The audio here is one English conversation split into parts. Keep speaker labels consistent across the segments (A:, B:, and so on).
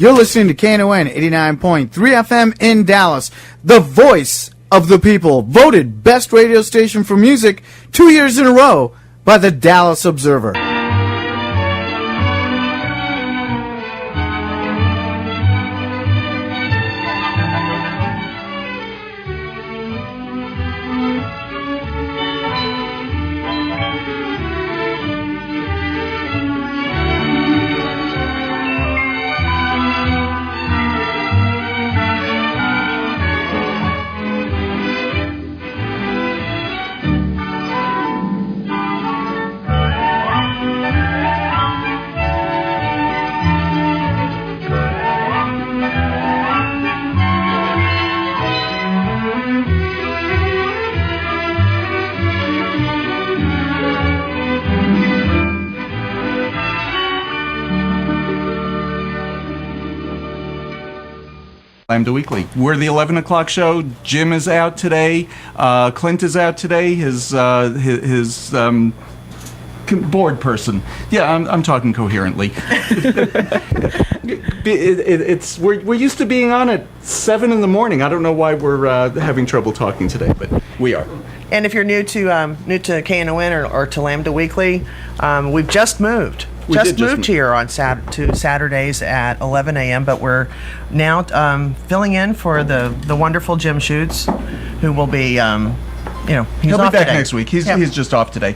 A: You're listening to KNON 89.3 FM in Dallas, the voice of the people, voted best radio station for music 2 years in a row by the Dallas Observer.
B: Lambda Weekly. We're the 11 o'clock show. Jim is out today. Clint is out today. His board person. Yeah, I'm talking coherently. We're used to being on at 7 in the morning. I don't know why we're having trouble talking today, but we are.
C: And if you're new to KNON or to Lambda Weekly, we've just moved.
B: We
C: just
B: did
C: moved here on to Saturdays at 11 a.m., but we're now filling in for the wonderful Jim Schutz, who will be, he'll
B: be back
C: today.
B: Next week. He's just off today.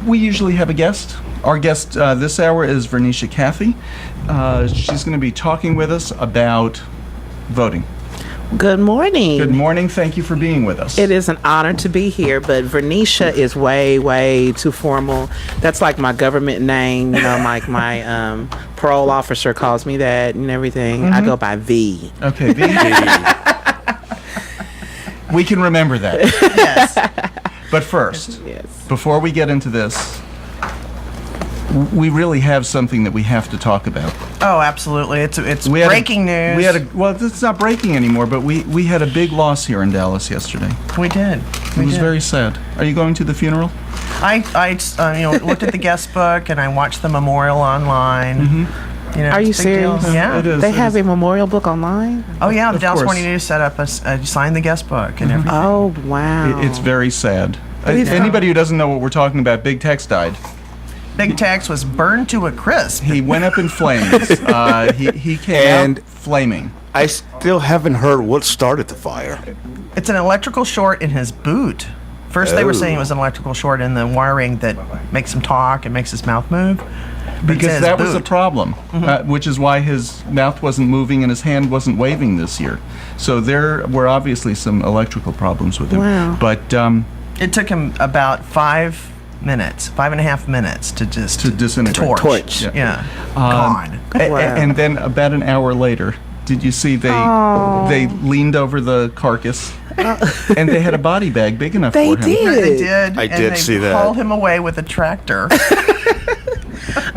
B: We usually have a guest. Our guest this hour is Bernice Johnson. She's going to be talking with us about voting.
D: Good morning.
B: Good morning. Thank you for being with us.
D: It is an honor to be here, but Bernice is way, way too formal. That's like my government name, like my parole officer calls me that and everything. Mm-hmm. I go by V.
B: Okay, V. We can remember that.
C: Yes.
B: But first,
D: yes,
B: before we get into this, we really have something that we have to talk about.
C: Oh, absolutely. It's breaking news.
B: It's not breaking anymore, but we had a big loss here in Dallas yesterday.
C: We did.
B: It was very sad. Are you going to the funeral?
C: I looked at the guest book and I watched the memorial online.
B: Mm-hmm.
D: Are you serious?
C: Yeah.
B: It is.
D: They have a memorial book online?
C: Oh, yeah. The Dallas
B: course.
C: Morning News set up signed the guest book and everything.
D: Oh, wow.
B: It's very sad. Anybody who doesn't know what we're talking about, Big Tex died.
C: Big Tex was burned to a crisp.
B: He went up in flames. He came out flaming.
E: I still haven't heard what started the fire.
C: It's an electrical short in his boot. First they were saying it was an electrical short in the wiring that makes him talk and makes his mouth move.
B: Because that was a problem, which is why his mouth wasn't moving and his hand wasn't waving this year. So there were obviously some electrical problems with him.
D: Wow.
B: But
C: It took him about 5.5 minutes to
B: disintegrate.
C: torch. Yeah. Gone.
B: And then about an hour later, did you see they leaned over the carcass and they had a body bag big enough for him?
D: They did.
E: I did see that.
C: They hauled him away with a tractor.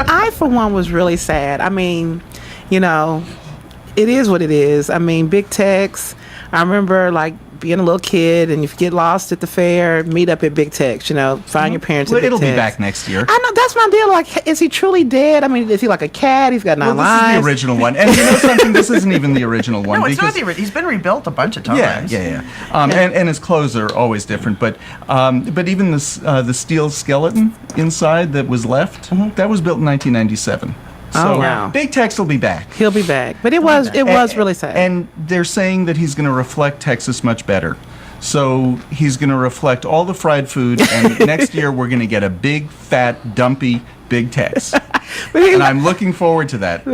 D: I, for one, was really sad. I mean, it is what it is. I mean, Big Tex, I remember, being a little kid, and if you get lost at the fair, meet up at Big Tex, find your parents at Big Tex.
B: It'll be back next year.
D: I know, that's my deal. Is he truly dead? I mean, is he like a cat? He's got 9 lives.
B: This is the original one. And you know something? This isn't even the original one.
C: No, it's not the original. He's been rebuilt a bunch of times.
B: Yeah. And his clothes are always different. But even the steel skeleton inside that was left, that was built in 1997. So
D: wow.
B: Big Tex will be back.
D: He'll be back. But it was really sad.
B: And they're saying that he's going to reflect Texas much better. So he's going to reflect all the fried food, and next year we're going to get a big, fat, dumpy Big Tex. And I'm looking forward to that.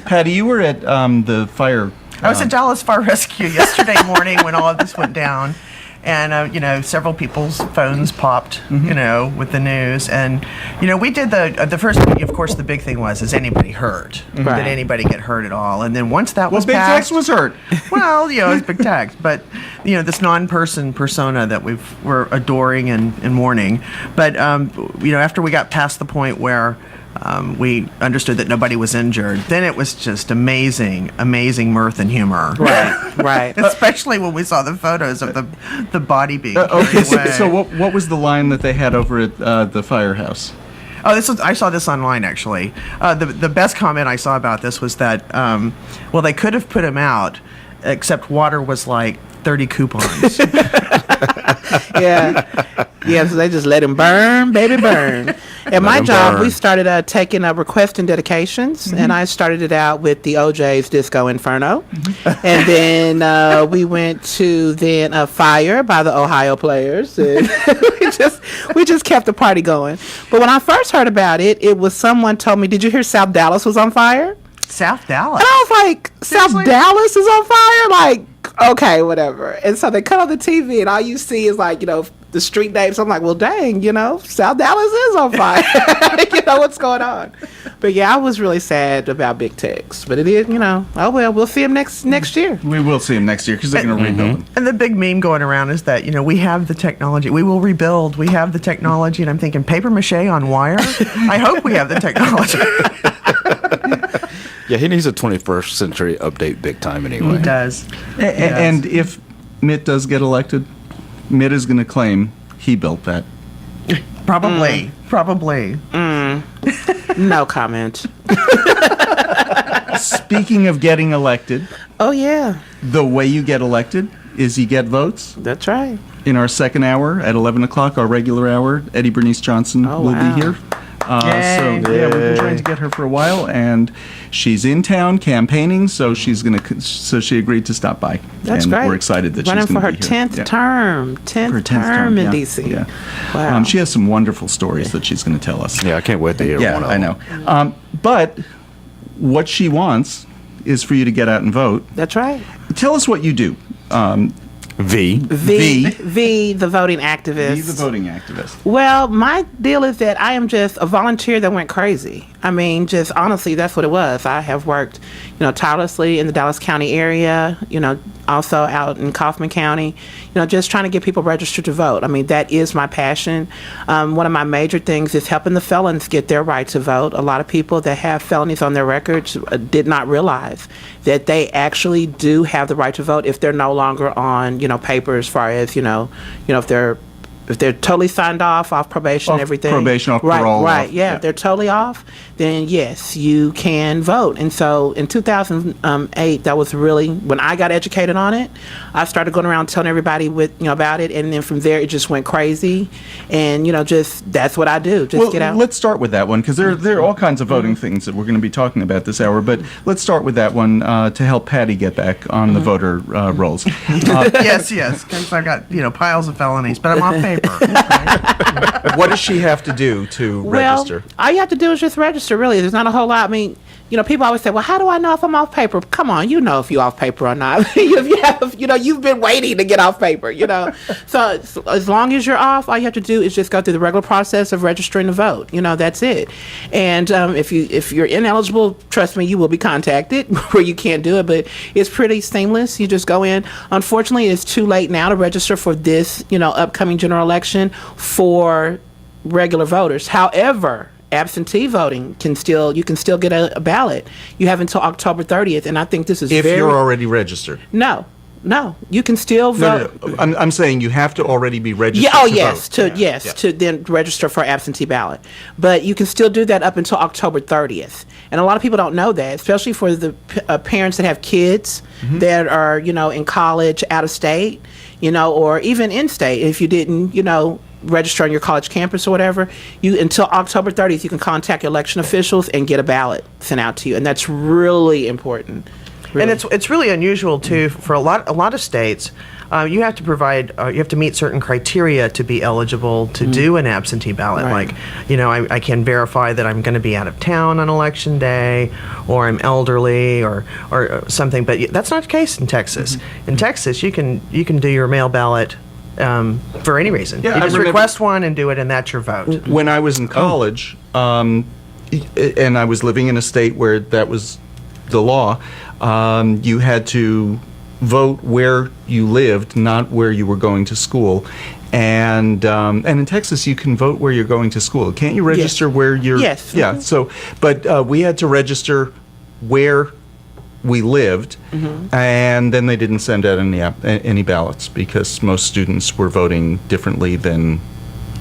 B: Patty, you were at the fire.
C: I was at Dallas Fire Rescue yesterday morning when all of this went down. And, several people's phones popped, with the news. And, we did the first thing, of course, the big thing was, is anybody hurt?
D: Right.
C: Did anybody get hurt at all? And then once that was
B: Big
C: passed,
B: Tex was hurt.
C: Well, it's Big Tex. But, this non-person persona that we're adoring and mourning. But, after we got past the point where we understood that nobody was injured, then it was just amazing mirth and humor.
D: Right.
C: Especially when we saw the photos of the body being
B: Okay,
C: carried away.
B: so what was the line that they had over at the firehouse?
C: Oh, I saw this online actually. The best comment I saw about this was that they could have put him out, except water was like 30 coupons.
D: Yeah, so they just let him burn, baby, burn. At my job, we started taking requests and dedications, and I started it out with the OJ's Disco Inferno. And then we went to Fire by the Ohio Players. And we just kept the party going. But when I first heard about it, it was someone told me, did you hear South Dallas was on fire?
C: South Dallas?
D: And I was like,
C: Seriously?
D: South Dallas is on fire? Like, okay, whatever. And so they cut on the TV, and all you see is like, the street names. I'm like, well, dang, South Dallas is on fire. What's going on? But yeah, I was really sad about big techs. But it is, oh well, we'll see him next year.
B: We will see him next year because they're going to rebuild him.
C: And the big meme going around is that, we have the technology. We will rebuild. We have the technology. And I'm thinking, paper mache on wire? I hope we have the technology.
E: Yeah, he needs a 21st century update big time anyway.
C: He does.
B: And if Mitt does get elected, Mitt is going to claim he built that.
C: Probably.
D: No comment.
B: Speaking of getting elected,
D: Oh, yeah.
B: the way you get elected is you get votes.
D: That's right.
B: In our second hour at 11 o'clock, our regular hour, Eddie Bernice Johnson
D: Oh,
B: will
D: wow.
B: be here.
C: Yay.
B: We've been trying to get her for a while, and she's in town campaigning, so she agreed to stop by.
D: That's
B: and
D: great.
B: We're excited that
D: Running
B: she's going
D: for
B: to
D: her
B: be here.
D: 10th term. 10th term in
B: yeah,
D: D.C.
B: Yeah.
D: Wow.
B: She has some wonderful stories that she's going to tell us.
E: Yeah, I can't wait to hear
B: Yeah,
E: one of
B: I
E: them.
B: know. But what she wants is for you to get out and vote.
D: That's right.
B: Tell us what you do.
E: V.
D: The voting activist.
B: Be the voting activist.
D: Well, my deal is that I am just a volunteer that went crazy. I mean, just honestly, that's what it was. I have worked, tirelessly in the Dallas County area, also out in Kaufman County, just trying to get people registered to vote. I mean, that is my passion. One of my major things is helping the felons get their right to vote. A lot of people that have felonies on their records did not realize that they actually do have the right to vote if they're no longer on, paper as far as, if they're totally signed off probation and everything.
B: Probation, off parole.
D: Right,
B: off,
D: yeah. If they're totally off, then yes, you can vote. And so in 2008, that was really when I got educated on it. I started going around telling everybody about it, and then from there it just went crazy. And just that's what I do. Just get out.
B: Let's start with that one because there are all kinds of voting things that we're going to be talking about this hour. But let's start with that one to help Patty get back on the voter rolls.
C: Yes, because I've got, piles of felonies, but I'm off paper.
E: What does she have to do to register?
D: Well, all you have to do is just register, really. There's not a whole lot. I mean, people always say, well, how do I know if I'm off paper? Come on, if you're off paper or not. If you have, you've been waiting to get off paper, So as long as you're off, all you have to do is just go through the regular process of registering to vote. That's it. And if you're ineligible, trust me, you will be contacted where you can't do it, but it's pretty seamless. You just go in. Unfortunately, it's too late now to register for this, upcoming general election for regular voters. However, absentee voting you can still get a ballot. You have until October 30th, and I think this is
E: If you're already registered.
D: No, you can still vote.
E: No. I'm saying you have to already be registered
D: to then register for absentee ballot. But you can still do that up until October 30th. And a lot of people don't know that, especially for the parents that have kids that are, in college, out of state, or even in state. If you didn't, register on your college campus or whatever, until October 30th, you can contact election officials and get a ballot sent out to you. And that's really important. Really.
C: And it's really unusual too for a lot of states. You have to provide, you have to meet certain criteria to be eligible to do an absentee ballot.
D: Right.
C: Like, I can verify that I'm going to be out of town on election day, or I'm elderly, or something. But that's not the case in Texas. In Texas, you can do your mail ballot for any reason.
B: Yeah,
C: you
B: I
C: just
B: remember-
C: request one and do it, and that's your vote.
E: When I was in college, and I was living in a state where that was the law, you had to vote where you lived, not where you were going to school. And in Texas, you can vote where you're going to school. Can't you register where you're?
D: Yes.
E: Yeah. So, but we had to register where we lived, and then they didn't send out any ballots because most students were voting differently than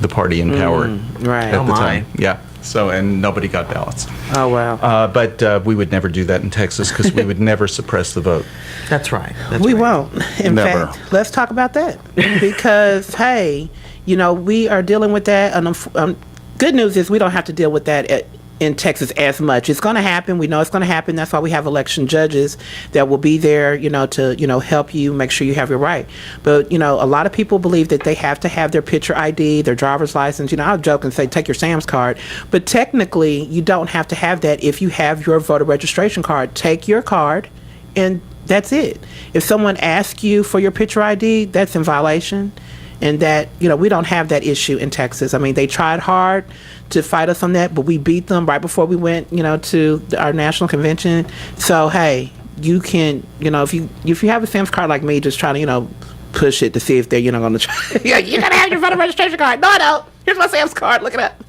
E: the party in power
D: right.
E: at
C: Oh
E: the
C: my.
E: time. Yeah.
B: So, and nobody got ballots.
D: Oh, wow.
E: But we would never do that in Texas because we would never suppress the vote.
C: That's right.
D: We won't. In
E: Never.
D: fact, let's talk about that. Because, hey, we are dealing with that. And good news is we don't have to deal with that in Texas as much. It's going to happen. We know it's going to happen. That's why we have election judges that will be there, to, help you make sure you have your right. But, a lot of people believe that they have to have their picture ID, their driver's license. I'll joke and say, take your Sam's card. But technically, you don't have to have that if you have your voter registration card. Take your card, and that's it. If someone asks you for your picture ID, that's in violation. And that, we don't have that issue in Texas. I mean, they tried hard to fight us on that, but we beat them right before we went, to our national convention. So, hey, you can, if you have a Sam's card like me, just try to, push it to see if they're, going to try. Yeah, you got to have your voter registration card. No, I don't. Here's my Sam's card. Look it up.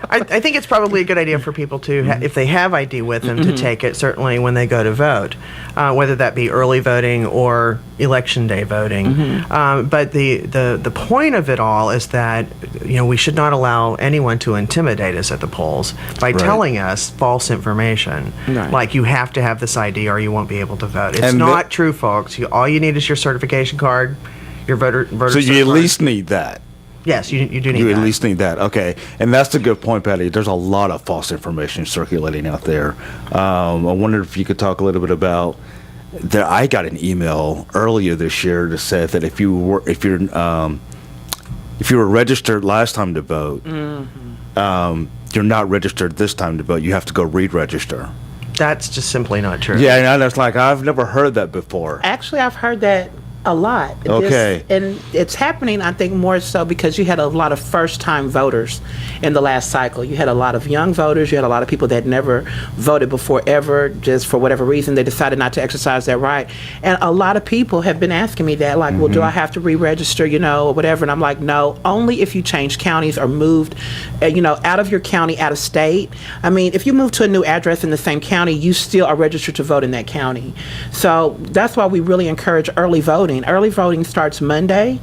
C: I think it's probably a good idea for people to, if they have ID with them, to take it, certainly when they go to vote, whether that be early voting or election day voting. But the point of it all is that, we should not allow anyone to intimidate us at the polls by telling us false information.
D: Right.
C: Like, you have to have this ID or you won't be able to vote. It's not true, folks. All you need is your certification card, your voter
F: So you at least need that.
C: Yes, you do need
F: You
C: that.
F: at least need that. Okay. And that's a good point, Patty. There's a lot of false information circulating out there. I wondered if you could talk a little bit about that. I got an email earlier this year that said that if you were registered last time to vote, you're not registered this time to vote. You have to go re-register.
C: That's just simply not true.
F: Yeah, and that's like, I've never heard that before.
D: Actually, I've heard that a lot.
F: Okay.
D: And it's happening, I think, more so because you had a lot of first-time voters in the last cycle. You had a lot of young voters. You had a lot of people that never voted before ever, just for whatever reason. They decided not to exercise that right. And a lot of people have been asking me that, like, well, do I have to re-register, or whatever? And I'm like, no, only if you change counties or moved, out of your county, out of state. I mean, if you move to a new address in the same county, you still are registered to vote in that county. So that's why we really encourage early voting. Early voting starts Monday,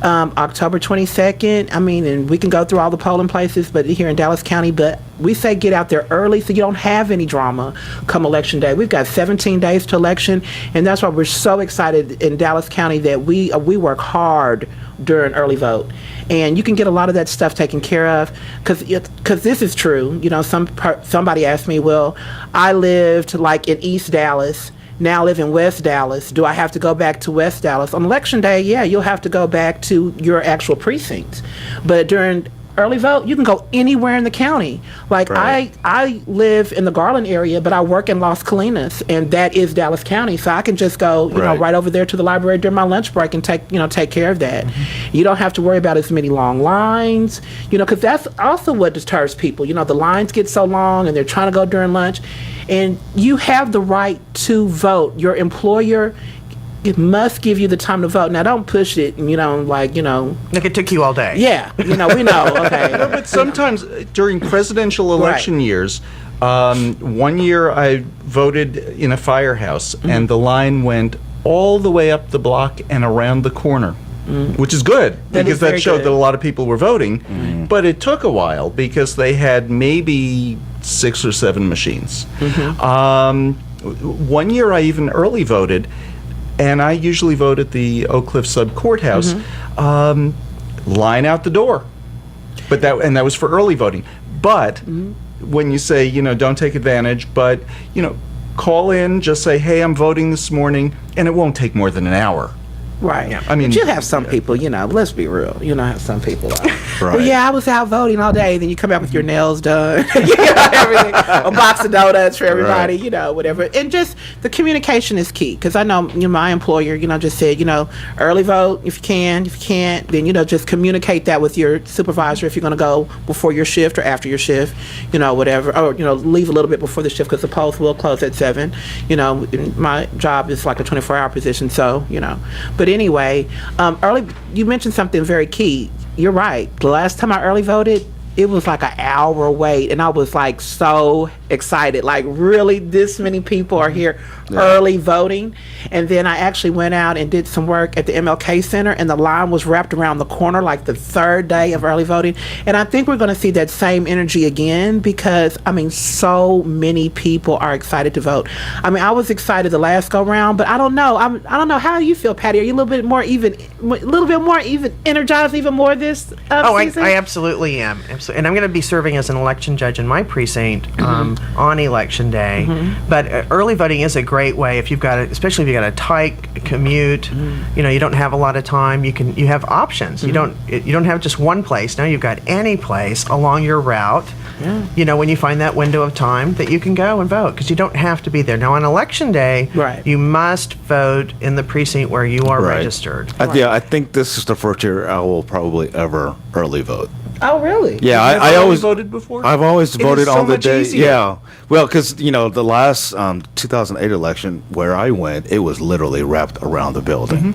D: October 22nd. I mean, and we can go through all the polling places, but here in Dallas County, but we say get out there early so you don't have any drama come election day. We've got 17 days to election, and that's why we're so excited in Dallas County that we work hard during early vote. And you can get a lot of that stuff taken care of, because this is true. Somebody asked me, well, I lived like in East Dallas, now live in West Dallas. Do I have to go back to West Dallas? On election day, yeah, you'll have to go back to your actual precinct. But during early vote, you can go anywhere in the county. Like,
F: Right.
D: I live in the Garland area, but I work in Las Colinas, and that is Dallas County. So I can just go,
F: Right.
D: right over there to the library during my lunch break and take care of that. You don't have to worry about as many long lines, because that's also what deters people. The lines get so long, and they're trying to go during lunch. And you have the right to vote. Your employer, it must give you the time to vote. Now, don't push it,
C: Like, it took you all day.
D: yeah, we know, okay.
E: But sometimes during presidential election years, one year I voted in a firehouse, and the line went all the way up the block and around the corner. Which is good,
D: That
E: because
D: is
E: that
D: very
E: showed
D: good.
E: that a lot of people were voting. But it took a while because they had maybe 6 or 7 machines. One year I even early voted, and I usually vote at the Oak Cliff Sub Courthouse. Line out the door. But that was for early voting. But when you say, don't take advantage, but, call in, just say, hey, I'm voting this morning, and it won't take more than an hour.
D: Right.
E: I mean,
D: but you have some people, let's be real. How some people are.
F: Right.
D: Well, yeah, I was out voting all day. Then you come out with your nails done, everything, a box of donuts for everybody, whatever. And just the communication is key, because I know, my employer, just said, early vote if you can. If you can't, then, just communicate that with your supervisor if you're going to go before your shift or after your shift, whatever. Or, leave a little bit before the shift, because the polls will close at 7. My job is like a 24-hour position, so, But anyway, early. You mentioned something very key. You're right. The last time I early voted, it was like an hour wait, and I was like so excited, like really this many people are here early voting. And then I actually went out and did some work at the MLK Center, and the line was wrapped around the corner like the third day of early voting. And I think we're going to see that same energy again, because I mean so many people are excited to vote. I mean, I was excited the last go round, but I don't know. I don't know, how do you feel, Patty? Are you a little bit more even energized even more this season?
C: I absolutely am. And I'm going to be serving as an election judge in my precinct on election day. But early voting is a great way if you've got, especially if you've got a tight commute. You know, you don't have a lot of time. You have options. You don't have just one place. Now you've got any place along your route. You know, when you find that window of time that you can go and vote, because you don't have to be there. Now on election day, you must vote in the precinct where you are registered.
F: Yeah, I think this is the first year I will probably ever early vote.
D: Oh, really?
F: Yeah, I always voted before. I've always voted
C: so
F: on the
C: much
F: day.
C: easier.
F: Yeah, well, because you know the last 2008 election where I went, it was literally wrapped around the building.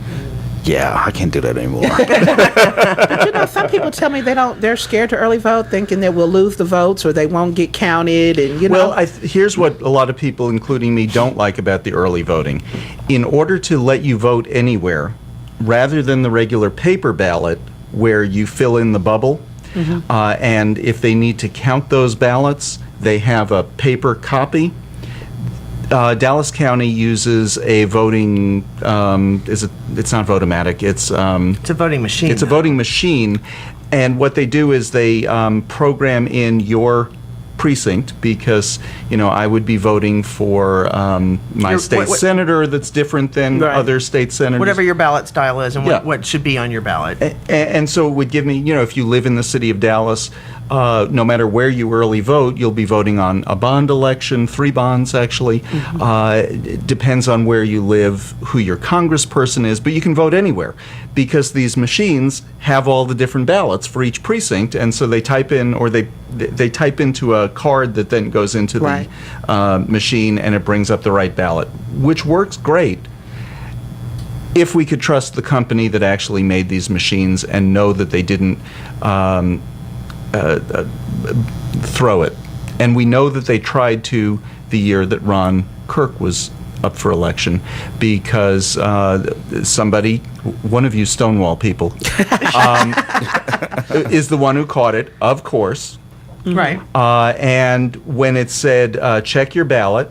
F: Yeah, I can't do that anymore.
D: But you know, some people tell me they're scared to early vote, thinking that we'll lose the votes or they won't get counted, and you know.
E: Well, here's what a lot of people, including me, don't like about the early voting. In order to let you vote anywhere, rather than the regular paper ballot where you fill in the bubble, and if they need to count those ballots, they have a paper copy. Dallas County uses a voting, it's not Votomatic, it's
C: a voting machine.
E: It's a voting machine, and what they do is they program in your precinct, because you know I would be voting for my state senator that's different than other state senators.
C: Whatever your ballot style is, and what should be on your ballot.
E: And so it would give me, you know, if you live in the city of Dallas, no matter where you early vote, you'll be voting on a bond election, 3 bonds actually. It depends on where you live, who your congressperson is, but you can vote anywhere, because these machines have all the different ballots for each precinct, and so they type in, or they type into a card that then goes into the machine, and it brings up the right ballot, which works great if we could trust the company that actually made these machines and know that they didn't throw it. And we know that they tried to the year that Ron Kirk was up for election, because somebody, one of you Stonewall people, is the one who caught it, of course.
C: Right.
E: And when it said, check your ballot,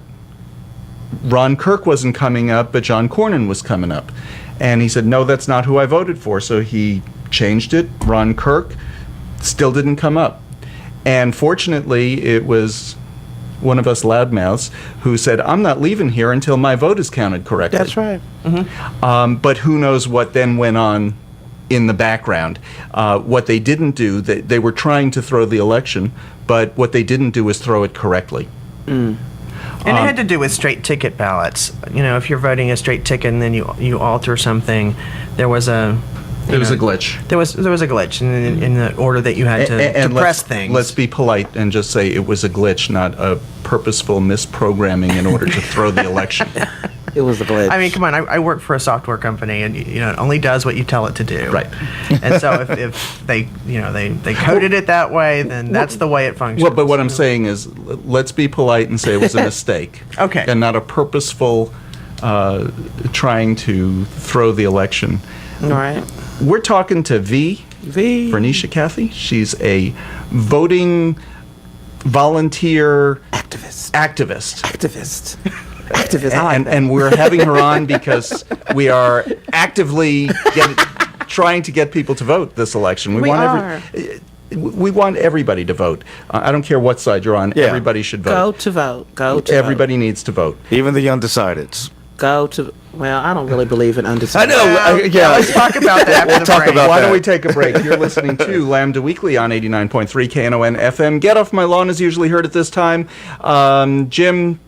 E: Ron Kirk wasn't coming up, but John Cornyn was coming up. And he said, no, that's not who I voted for. So he changed it. Ron Kirk still didn't come up. And fortunately, it was one of us loudmouths who said, I'm not leaving here until my vote is counted correctly.
D: That's right.
E: But who knows what then went on in the background. What they didn't do, they were trying to throw the election, but what they didn't do was throw it correctly.
C: And it had to do with straight ticket ballots. You know, if you're voting a straight ticket and then you alter something, there was a
E: glitch.
C: There was a glitch in the order that you had to press things.
E: Let's be polite and just say it was a glitch, not a purposeful misprogramming in order to throw the election.
D: It was a glitch.
C: I mean, come on. I work for a software company, and you know, it only does what you tell it to do.
E: Right.
C: And so if they coded it that way, then that's the way it functions.
E: Well, but what I'm saying is, let's be polite and say it was a mistake.
C: Okay.
E: And not a purposeful trying to throw the election.
D: All right.
E: We're talking to Bernice Johnson. She's a voting volunteer activist. I like that. And we're having her on because we are actively trying to get people to vote this election. We want everybody to vote. I don't care what side you're on. Yeah. Everybody should vote.
D: Go to
E: Everybody needs to vote.
F: Even the undecideds.
D: Well, I don't really believe in undecided.
F: I know.
C: Let's talk about that.
F: We'll talk about
E: Why
F: that.
E: don't we take a break? You're listening to Lambda Weekly on 89.3 KNON FM. Get Off My Lawn is usually heard at this time. Jim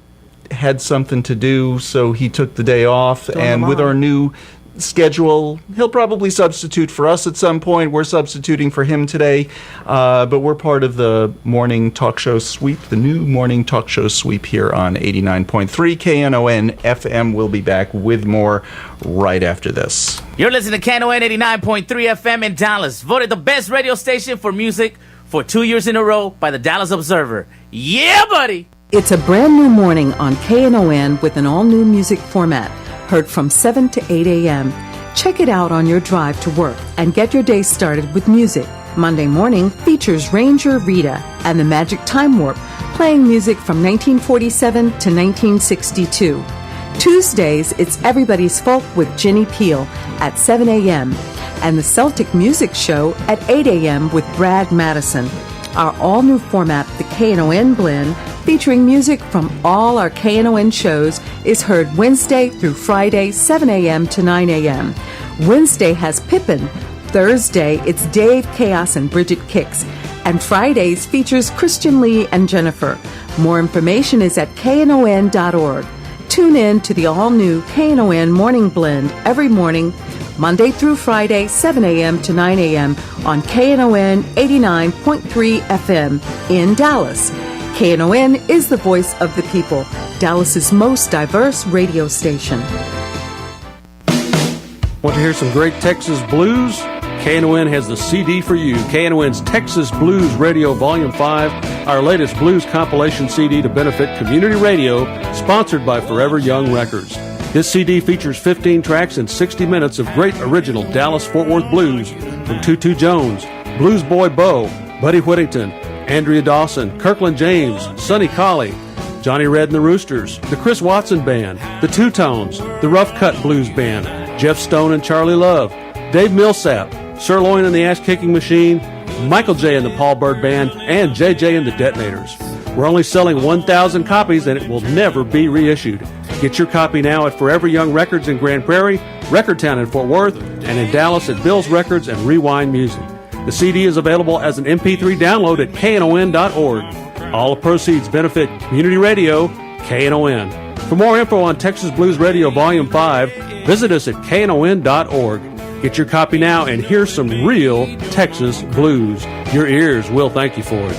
E: had something to do, so he took the day off. And with our new schedule, he'll probably substitute for us at some point. We're substituting for him today, but we're part of the morning talk show sweep, the new morning talk show sweep here on 89.3 KNON FM. We'll be back with more right after this.
G: You're listening to KNON 89.3 FM in Dallas, voted the best radio station for music for 2 years in a row by the Dallas Observer. Yeah, buddy!
H: It's a brand new morning on KNON with an all-new music format, heard from 7 to 8 a.m. Check it out on your drive to work and get your day started with music. Monday morning features Ranger Rita and the Magic Time Warp, playing music from 1947 to 1962. Tuesdays, it's Everybody's Folk with Ginny Peel at 7 a.m. and the Celtic Music Show at 8 a.m. with Brad Madison. Our all-new format, the KNON Blend, featuring music from all our KNON shows, is heard Wednesday through Friday, 7 a.m. to 9 a.m. Wednesday has Pippin. Thursday, it's Dave Chaos and Bridget Kicks. And Fridays features Christian Lee and Jennifer. More information is at knon.org. Tune in to the all-new KNON Morning Blend every morning, Monday through Friday, 7 a.m. to 9 a.m. on KNON 89.3 FM in Dallas. KNON is the voice of the people, Dallas's most diverse radio station.
I: Want to hear some great Texas blues? KNON has the CD for you. KNON's Texas Blues Radio Volume 5, our latest blues compilation CD to benefit community radio, sponsored by Forever Young Records. This CD features 15 tracks and 60 minutes of great original Dallas-Fort Worth blues from Tutu Jones, Blues Boy Bo, Buddy Whittington, Andrea Dawson, Kirkland James, Sonny Colley, Johnny Red and the Roosters, the Chris Watson Band, the Two Tones, the Rough Cut Blues Band, Jeff Stone and Charlie Love, Dave Millsap, Sirloin and the Ash Kicking Machine, Michael J. and the Paul Bird Band, and JJ and the Detonators. We're only selling 1,000 copies and it will never be reissued. Get your copy now at Forever Young Records in Grand Prairie, Record Town in Fort Worth, and in Dallas at Bill's Records and Rewind Music. The CD is available as an MP3 download at knon.org. All the proceeds benefit community radio, KNON. For more info on Texas Blues Radio Volume 5, visit us at knon.org. Get your copy now and hear some real Texas blues. Your ears will thank you for it.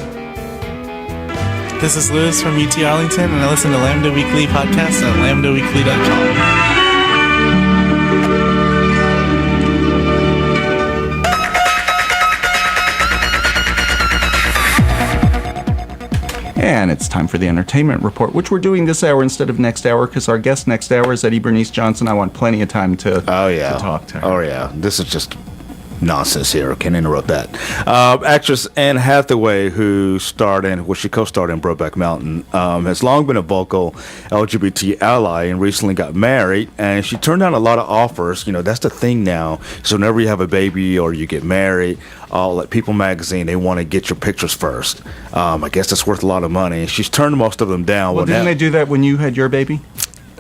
J: This is Lewis from UT Arlington, and I listen to Lambda Weekly podcast at lambdaweekly.com.
B: And it's time for the entertainment report, which we're doing this hour instead of next hour because our guest next hour is Eddie Bernice Johnson. I want plenty of time to talk to her.
F: Oh, yeah. This is just nonsense here. Can't interrupt that. Actress Anne Hathaway, who starred in, well, she co-starred in Brokeback Mountain, has long been a vocal LGBT ally and recently got married. And she turned down a lot of offers. You know, that's the thing now. So whenever you have a baby or you get married, like People Magazine, they want to get your pictures first. I guess that's worth a lot of money. She's turned most of them down.
B: Well, didn't they do that when you had your baby?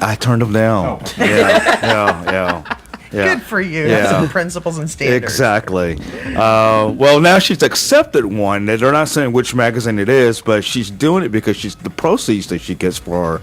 F: I turned them down. Oh. Yeah.
C: Good for you.
F: Yeah.
C: That's some principles and standards.
F: Exactly. Well, now she's accepted one. They're not saying which magazine it is, but she's doing it because the proceeds that she gets for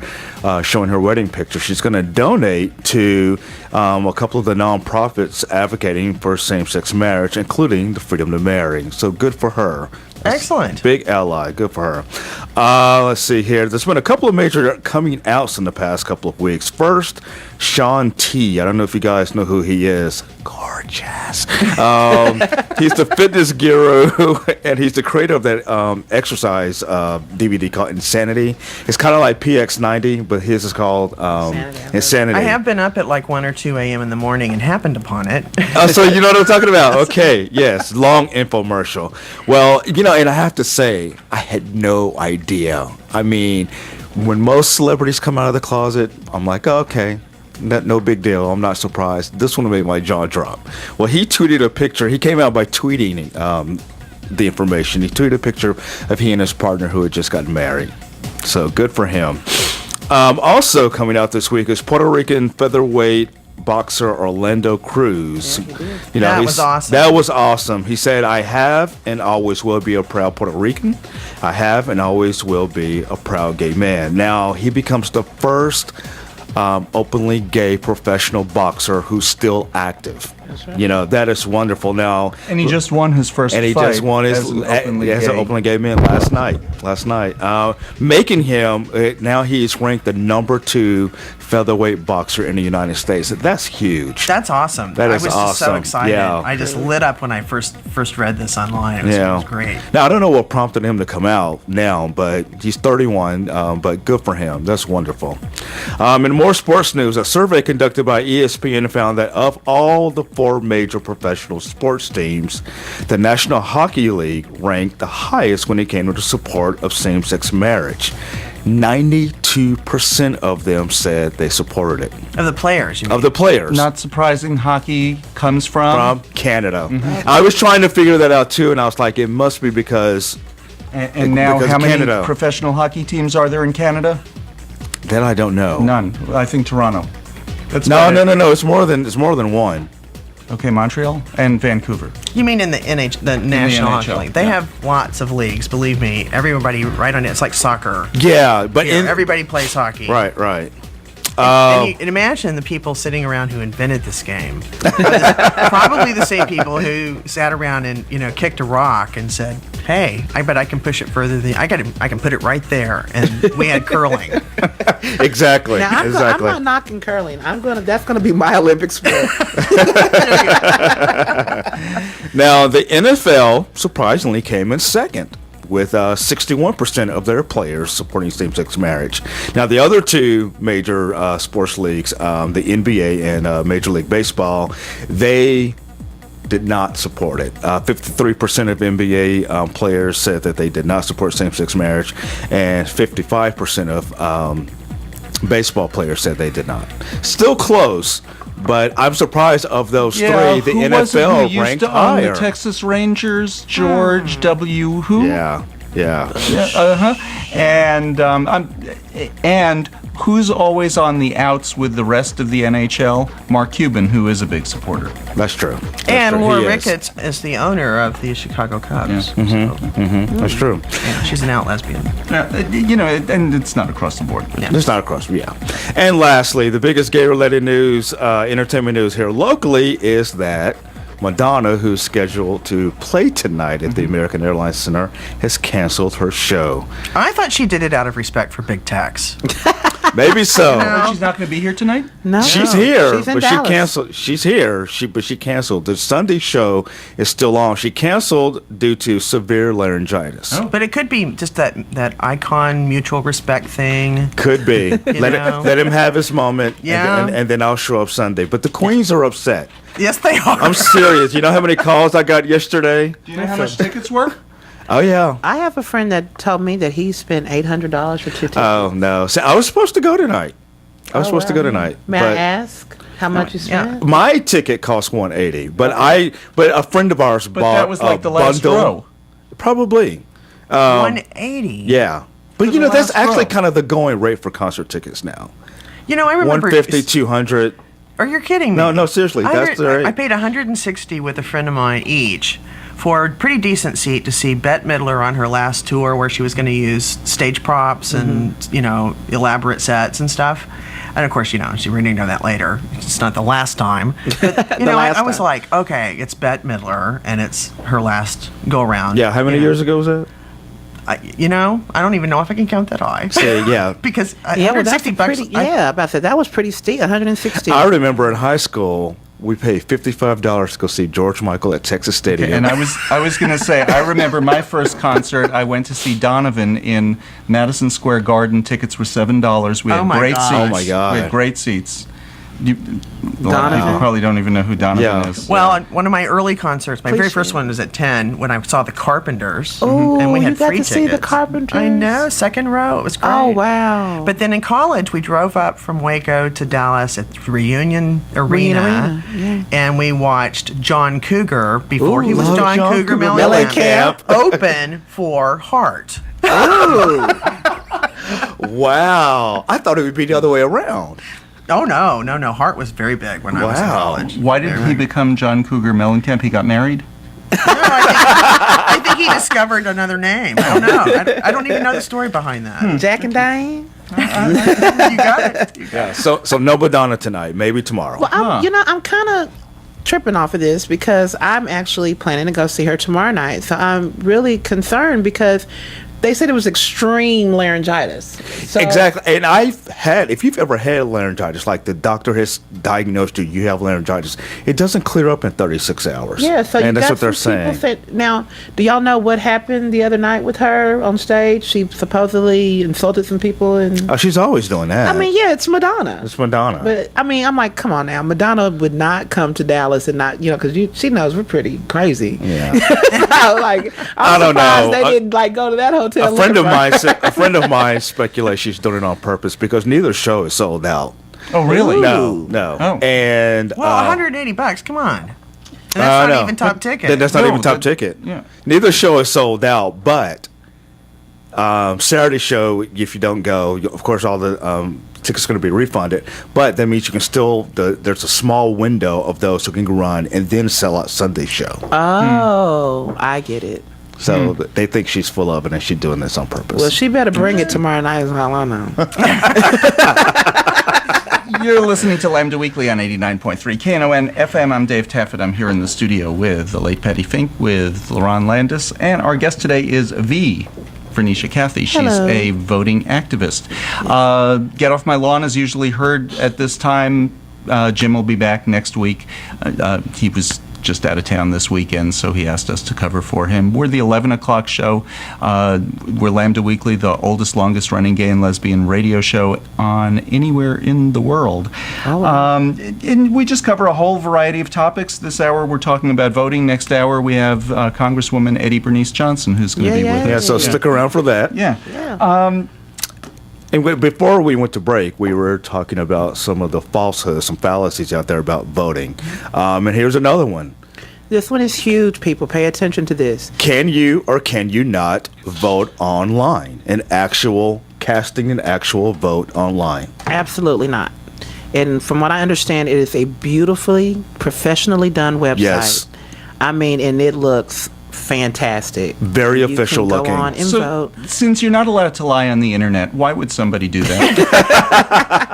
F: showing her wedding picture, she's going to donate to a couple of the nonprofits advocating for same-sex marriage, including the Freedom to Marry. So good for her.
C: Excellent.
F: Big ally. Good for her. Let's see here. There's been a couple of major coming outs in the past couple of weeks. First, Shaun T. I don't know if you guys know who he is. Gorgeous. He's the fitness guru, and he's the creator of that exercise DVD called Insanity. It's kind of like PX90, but his is called Insanity.
C: I have been up at like 1 or 2 a.m. in the morning and happened upon it.
F: So you know what I'm talking about? Okay, yes. Long infomercial. Well, you know, and I have to say, I had no idea. I mean, when most celebrities come out of the closet, I'm like, oh, okay. No big deal. I'm not surprised. This one made my jaw drop. Well, he tweeted a picture. He came out by tweeting the information. He tweeted a picture of he and his partner who had just gotten married. So good for him. Also coming out this week is Puerto Rican featherweight boxer Orlando Cruz. You know,
C: that was awesome.
F: That was awesome. He said, I have and always will be a proud Puerto Rican. I have and always will be a proud gay man. Now, he becomes the first openly gay professional boxer who's still active. You know, that is wonderful. Now,
B: And he just won his first
F: and he
B: fight
F: just won his
B: as an openly
F: as an
B: gay.
F: openly gay man last night, making him now he's ranked the number 2 featherweight boxer in the United States. That's huge.
C: That's awesome.
F: That
C: I
F: is
C: was just so
F: awesome.
C: excited.
F: Yeah.
C: I just lit up when I first read this online. It was great.
F: Now I don't know what prompted him to come out now, but he's 31. But good for him. That's wonderful. In more sports news, a survey conducted by ESPN found that of all the 4 major professional sports teams, the National Hockey League ranked the highest when it came to the support of same-sex marriage. 92% of them said they supported it.
C: Of the players, you mean?
F: Of the players.
B: Not surprising, hockey comes from
F: Canada. I was trying to figure that out too, and I was like, it must be because.
B: And now,
F: because
B: how many
F: Canada.
B: professional hockey teams are there in Canada?
F: That I don't know.
B: None. I think Toronto. That's
F: No.
B: about it.
F: It's more than one.
B: Okay, Montreal and Vancouver.
C: You mean in the National Hockey
B: NHL,
C: League? They
B: yeah.
C: have lots of leagues. Believe me, everybody right on it. It's like soccer.
F: Yeah, but
C: Here, everybody plays hockey.
F: right.
C: And imagine the people sitting around who invented this game. Probably the same people who sat around and kicked a rock and said, "Hey, I bet I can push it further than I can put it right there." And we had curling.
F: Exactly.
D: Now, I'm not knocking curling. That's gonna be my Olympic sport.
F: Now, the NFL surprisingly came in second, with 61% of their players supporting same-sex marriage. Now, the other 2 major sports leagues, the NBA and Major League Baseball, they did not support it. 53% of NBA players said that they did not support same-sex marriage, and 55% of baseball players said they did not. Still close, but I'm surprised of those 3, the
B: who was it
F: NFL
B: who used
F: ranked
B: to own
F: higher.
B: the Texas Rangers? George W. Who?
F: Yeah.
B: And who's always on the outs with the rest of the NHL? Mark Cuban, who is a big supporter.
F: That's true.
C: And
F: Laura
C: Laura Ricketts is the owner of the Chicago Cubs.
F: That's true.
C: Yeah, she's an out lesbian.
B: And it's not across the board.
F: It's not across, And lastly, the biggest gay-related news, entertainment news here locally is that Madonna, who's scheduled to play tonight at the American Airlines Center, has canceled her show.
C: I thought she did it out of respect for Big Tex.
F: Maybe so.
B: But she's not going to be here tonight?
D: No,
F: She's here,
D: She's in
F: but she
D: Dallas.
F: canceled. She's here, but she canceled. The Sunday show is still on. She canceled due to severe laryngitis.
B: Oh.
C: But it could be just that icon mutual respect thing.
F: Could be.
C: know?
F: Let him have his moment,
C: Yeah.
F: and then I'll show up Sunday. But the Queens are upset.
C: Yes, they are.
F: I'm serious. You know how many calls I got yesterday?
B: Do you know how much tickets were?
F: Oh, yeah.
D: I have a friend that told me that he spent $800 for 2 tickets.
F: Oh, no. See, I was supposed to go tonight. I was supposed to go tonight.
D: May
F: but
D: I ask how much you spent?
F: my ticket cost $180, but a friend of ours
B: But
F: bought
B: that was like
F: a
B: the last
F: bundle.
B: row.
F: Probably.
C: 180.
F: Yeah. But,
B: the
F: that's
B: last
F: actually
B: row.
F: kind of the going rate for concert tickets now.
C: I remember
F: 150, 200.
C: Are you kidding me?
F: No, seriously. That's the rate.
C: I paid $160 with a friend of mine each for a pretty decent seat to see Bette Midler on her last tour, where she was going to use stage props and elaborate sets and stuff. And of course, we're going to know that later. It's not the last time. But, I was like, okay, it's Bette Midler, and it's her last go around.
F: Yeah, how many years ago was that?
C: I don't even know if I can count that high.
F: Yeah.
C: Because
D: Yeah, well, that's
C: $160 bucks.
D: about that. That was pretty steep. 160.
F: I remember in high school, we paid $55 to go see George Michael at Texas Stadium.
B: And I was going to say, I remember my first concert. I went to see Donovan in Madison Square Garden. Tickets were $7. We had great seats.
F: Oh, my God.
B: We had great seats.
D: Donovan?
B: People probably don't even know who Donovan is.
C: Well, at one of my early concerts, my
D: Please
C: very first
D: share.
C: one was at 10 when I saw the Carpenters.
D: Oh,
C: and we had
D: you got
C: free
D: to see the
C: tickets.
D: Carpenters?
C: I know, second row. It was great.
D: Oh, wow.
C: But then in college, we drove up from Waco to Dallas at Reunion Arena,
D: yeah.
C: and we watched John Cougar, before he was
F: love
C: John
F: John
C: Cougar
F: Cougar
C: Mellencamp,
F: Mellencamp.
C: open for Heart.
F: Wow. I thought it would be the other way around.
C: Oh, no. Heart was very big when I was in
F: Wow.
C: college.
B: Why did he become John Cougar Mellencamp? He got married?
C: I think he discovered another name. I don't know. I don't even know the story behind that.
D: Jack and Diane?
C: You got it.
F: Yeah. So no Madonna tonight. Maybe tomorrow.
D: Well, I'm kind of tripping off of this because I'm actually planning to go see her tomorrow night. So I'm really concerned because they said it was extreme laryngitis. So,
F: exactly. And if you've ever had laryngitis, like the doctor has diagnosed you have laryngitis, it doesn't clear up in 36 hours.
D: Yeah, so
F: and that's what they're
D: some
F: saying.
D: Now, do y'all know what happened the other night with her on stage? She supposedly insulted some people. And
F: She's always doing that.
D: I mean, yeah, it's Madonna.
F: It's Madonna.
D: But, I mean, I'm like, come on now. Madonna would not come to Dallas and not, because she knows we're pretty crazy.
F: Yeah.
D: Like, I don't know. They didn't, go to that hotel.
F: A friend of mine speculates she's doing it on purpose because neither show is sold out.
B: Oh, really?
F: No.
B: Oh.
F: And
C: $180. Come on. And that's not even top ticket.
F: That's not even top ticket.
B: Yeah.
F: Neither show is sold out, but Saturday show, if you don't go, of course, all the tickets are going to be refunded. But that means you can still there's a small window of those who can run and then sell out Sunday show.
D: Oh, I get it.
F: So they think she's full of it and she's doing this on purpose.
D: Well, she better bring it tomorrow night, is all I know.
B: You're listening to Lambda Weekly on 89.3 KNON FM. I'm Dave Taffet. I'm here in the studio with the late Patty Fink, with LaRon Landis, and our guest today is Bernice Johnson. She's a voting activist. Get Off My Lawn is usually heard at this time. Jim will be back next week. He was just out of town this weekend, so he asked us to cover for him. We're the 11 o'clock show. We're Lambda Weekly, the oldest, longest running gay and lesbian radio show on anywhere in the world. Oh, wow. And we just cover a whole variety of topics. This hour we're talking about voting. Next hour we have Congresswoman Bernice Johnson, who's going to be with us.
F: Yeah, so stick around for that.
B: Yeah.
F: And before we went to break, we were talking about some of the falsehoods, some fallacies out there about voting. And here's another one.
D: This one is huge, people. Pay attention to this.
F: Can you or can you not vote online? Casting an actual vote online?
D: Absolutely not. And from what I understand, it is a beautifully, professionally done website.
F: Yes.
D: I mean, and it looks fantastic.
F: Very official looking.
D: Go on and vote.
B: Since you're not allowed to lie on the internet, why would somebody do that?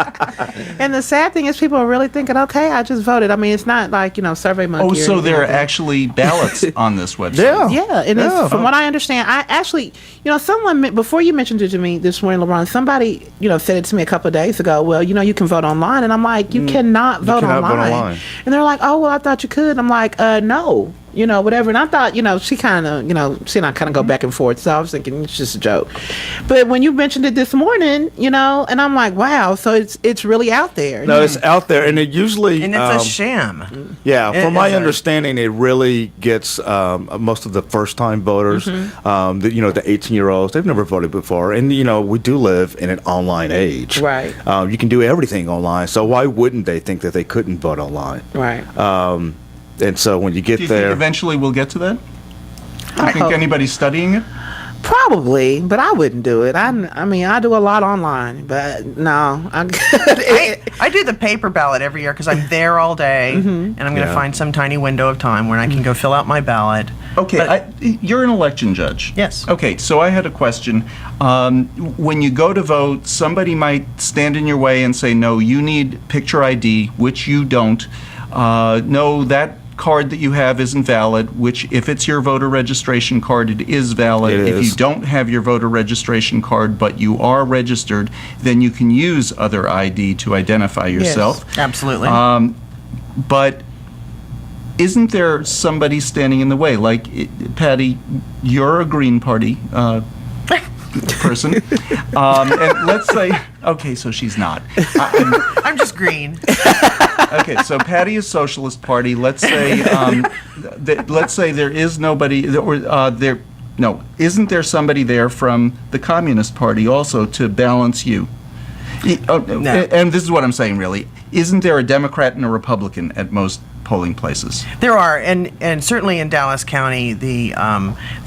D: And the sad thing is, people are really thinking, okay, I just voted. I mean, it's not like, Survey Monkey.
B: Oh, so there are actually ballots on this website.
D: Yeah. And it's, from what I understand, I actually, someone, before you mentioned it to me this morning, LaRon, somebody, said it to me a couple of days ago, well, you can vote online. And I'm like, you cannot vote online. And they're like, oh, well, I thought you could. I'm like, no. Whatever. And I thought, she kind of, she and I kind of go back and forth. So I was thinking it's just a joke. But when you mentioned it this morning, and I'm like, wow, so it's really out there.
F: No, it's out there. And it usually...
C: And it's a sham.
F: Yeah, from my understanding, it really gets most of the first-time voters, the 18-year-olds, they've never voted before. And, we do live in an online age.
D: Right.
F: You can do everything online. So why wouldn't they think that they couldn't vote online?
D: Right.
F: And so when you get
B: Do you
F: there...
B: think eventually we'll get to that? Do you think anybody's studying it?
D: Probably, but I wouldn't do it. I mean, I do a lot online, but no.
C: I do the paper ballot every year because I'm there all day, and I'm going to find some tiny window of time where I can go fill out my ballot.
B: Okay, you're an election judge.
C: Yes.
B: Okay, so I had a question. When you go to vote, somebody might stand in your way and say, no, you need picture ID, which you don't. No, that card that you have isn't valid, which if it's your voter registration card, it is valid. If you don't have your voter registration card, but you are registered, then you can use other ID to identify yourself.
C: Yes, absolutely.
B: But isn't there somebody standing in the way? Like, Patty, you're a Green Party person. And let's say, okay, so she's not.
C: I'm just green.
B: Okay, so Patty is Socialist Party. Let's say, let's say there is nobody, or isn't there somebody there from the Communist Party also to balance you?
C: No.
B: And this is what I'm saying, really. Isn't there a Democrat and a Republican at most polling places?
C: There are, and certainly in Dallas County, the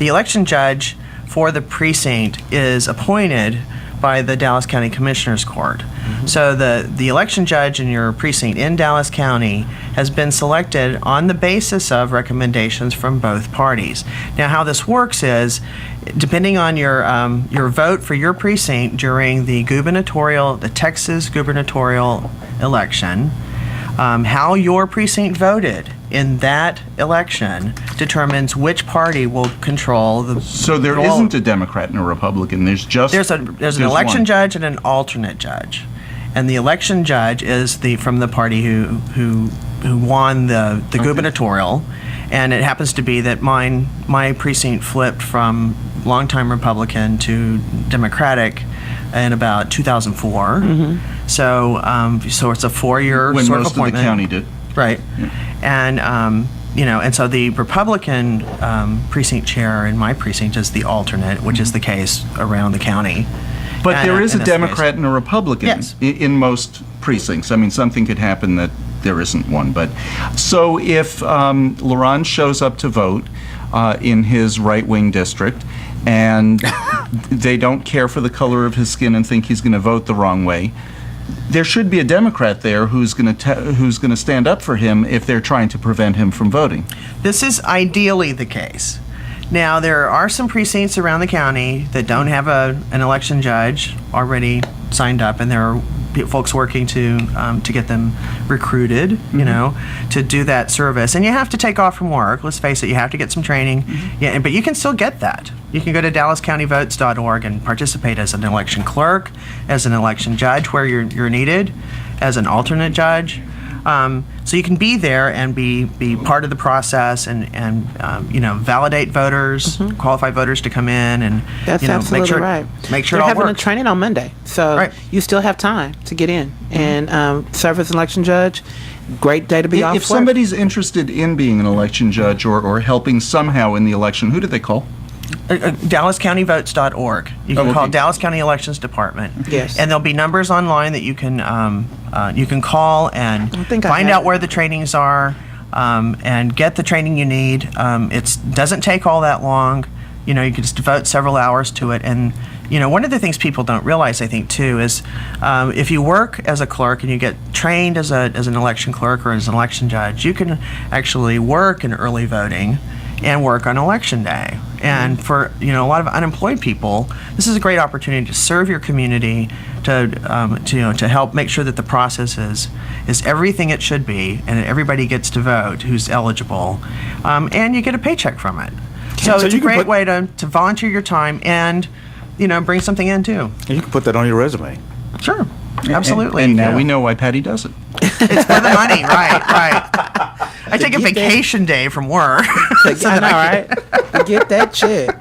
C: election judge for the precinct is appointed by the Dallas County Commissioners Court. So the election judge in your precinct in Dallas County has been selected on the basis of recommendations from both parties. Now, how this works is, depending on your vote for your precinct during the Texas gubernatorial election, How your precinct voted in that election determines which party will control the.
B: So there isn't a Democrat and a Republican. There's
C: an election
B: one
C: judge and an alternate judge, and the election judge is from the party who won the gubernatorial, and it happens to be that my precinct flipped from longtime Republican to Democratic in about 2004. So it's a 4-year
B: when
C: sort
B: most
C: of appointment.
B: of the county did.
C: Right. And, and so the Republican precinct chair in my precinct is the alternate, which is the case around the county.
B: But there is a
C: in this
B: Democrat
C: case.
B: and a Republican
C: Yes.
B: in most precincts. I mean, something could happen that there isn't one. But so if Laurent shows up to vote in his right-wing district, and they don't care for the color of his skin and think he's going to vote the wrong way, there should be a Democrat there who's going to stand up for him if they're trying to prevent him from voting.
C: This is ideally the case. Now, there are some precincts around the county that don't have an election judge already signed up, and there are folks working to get them recruited, to do that service. And you have to take off from work. Let's face it, you have to get some training. Yeah, but you can still get that. You can go to DallasCountyVotes.org and participate as an election clerk, as an election judge where you're needed, as an alternate judge. So you can be there and be part of the process and validate voters, qualify voters to come in, and
D: That's absolutely
C: make sure
D: right.
C: Make sure
D: They're
C: it all
D: having
C: works.
D: a training on Monday, so
C: Right.
D: you still have time to get in and serve as an election judge. Great day to be off
B: If
D: work.
B: somebody's interested in being an election judge or helping somehow in the election, who do they call?
C: DallasCountyVotes.org. You can call Dallas County Elections Department.
D: Yes.
C: And there'll be numbers online that you can call and find out where the trainings are and get the training you need. It doesn't take all that long. You can just devote several hours to it. And one of the things people don't realize, I think, too, is if you work as a clerk and you get trained as an election clerk or as an election judge, you can actually work in early voting and work on election day. And for a lot of unemployed people, this is a great opportunity to serve your community, to help make sure that the process is everything it should be, and everybody gets to vote who's eligible, and you get a paycheck from it. So it's a great way to volunteer your time and bring something in too.
F: You can put that on your resume.
C: Sure. Absolutely.
B: And now we know why Patty does it.
C: It's for the money, right. I take a vacation day from work.
D: I know, right? Get that check.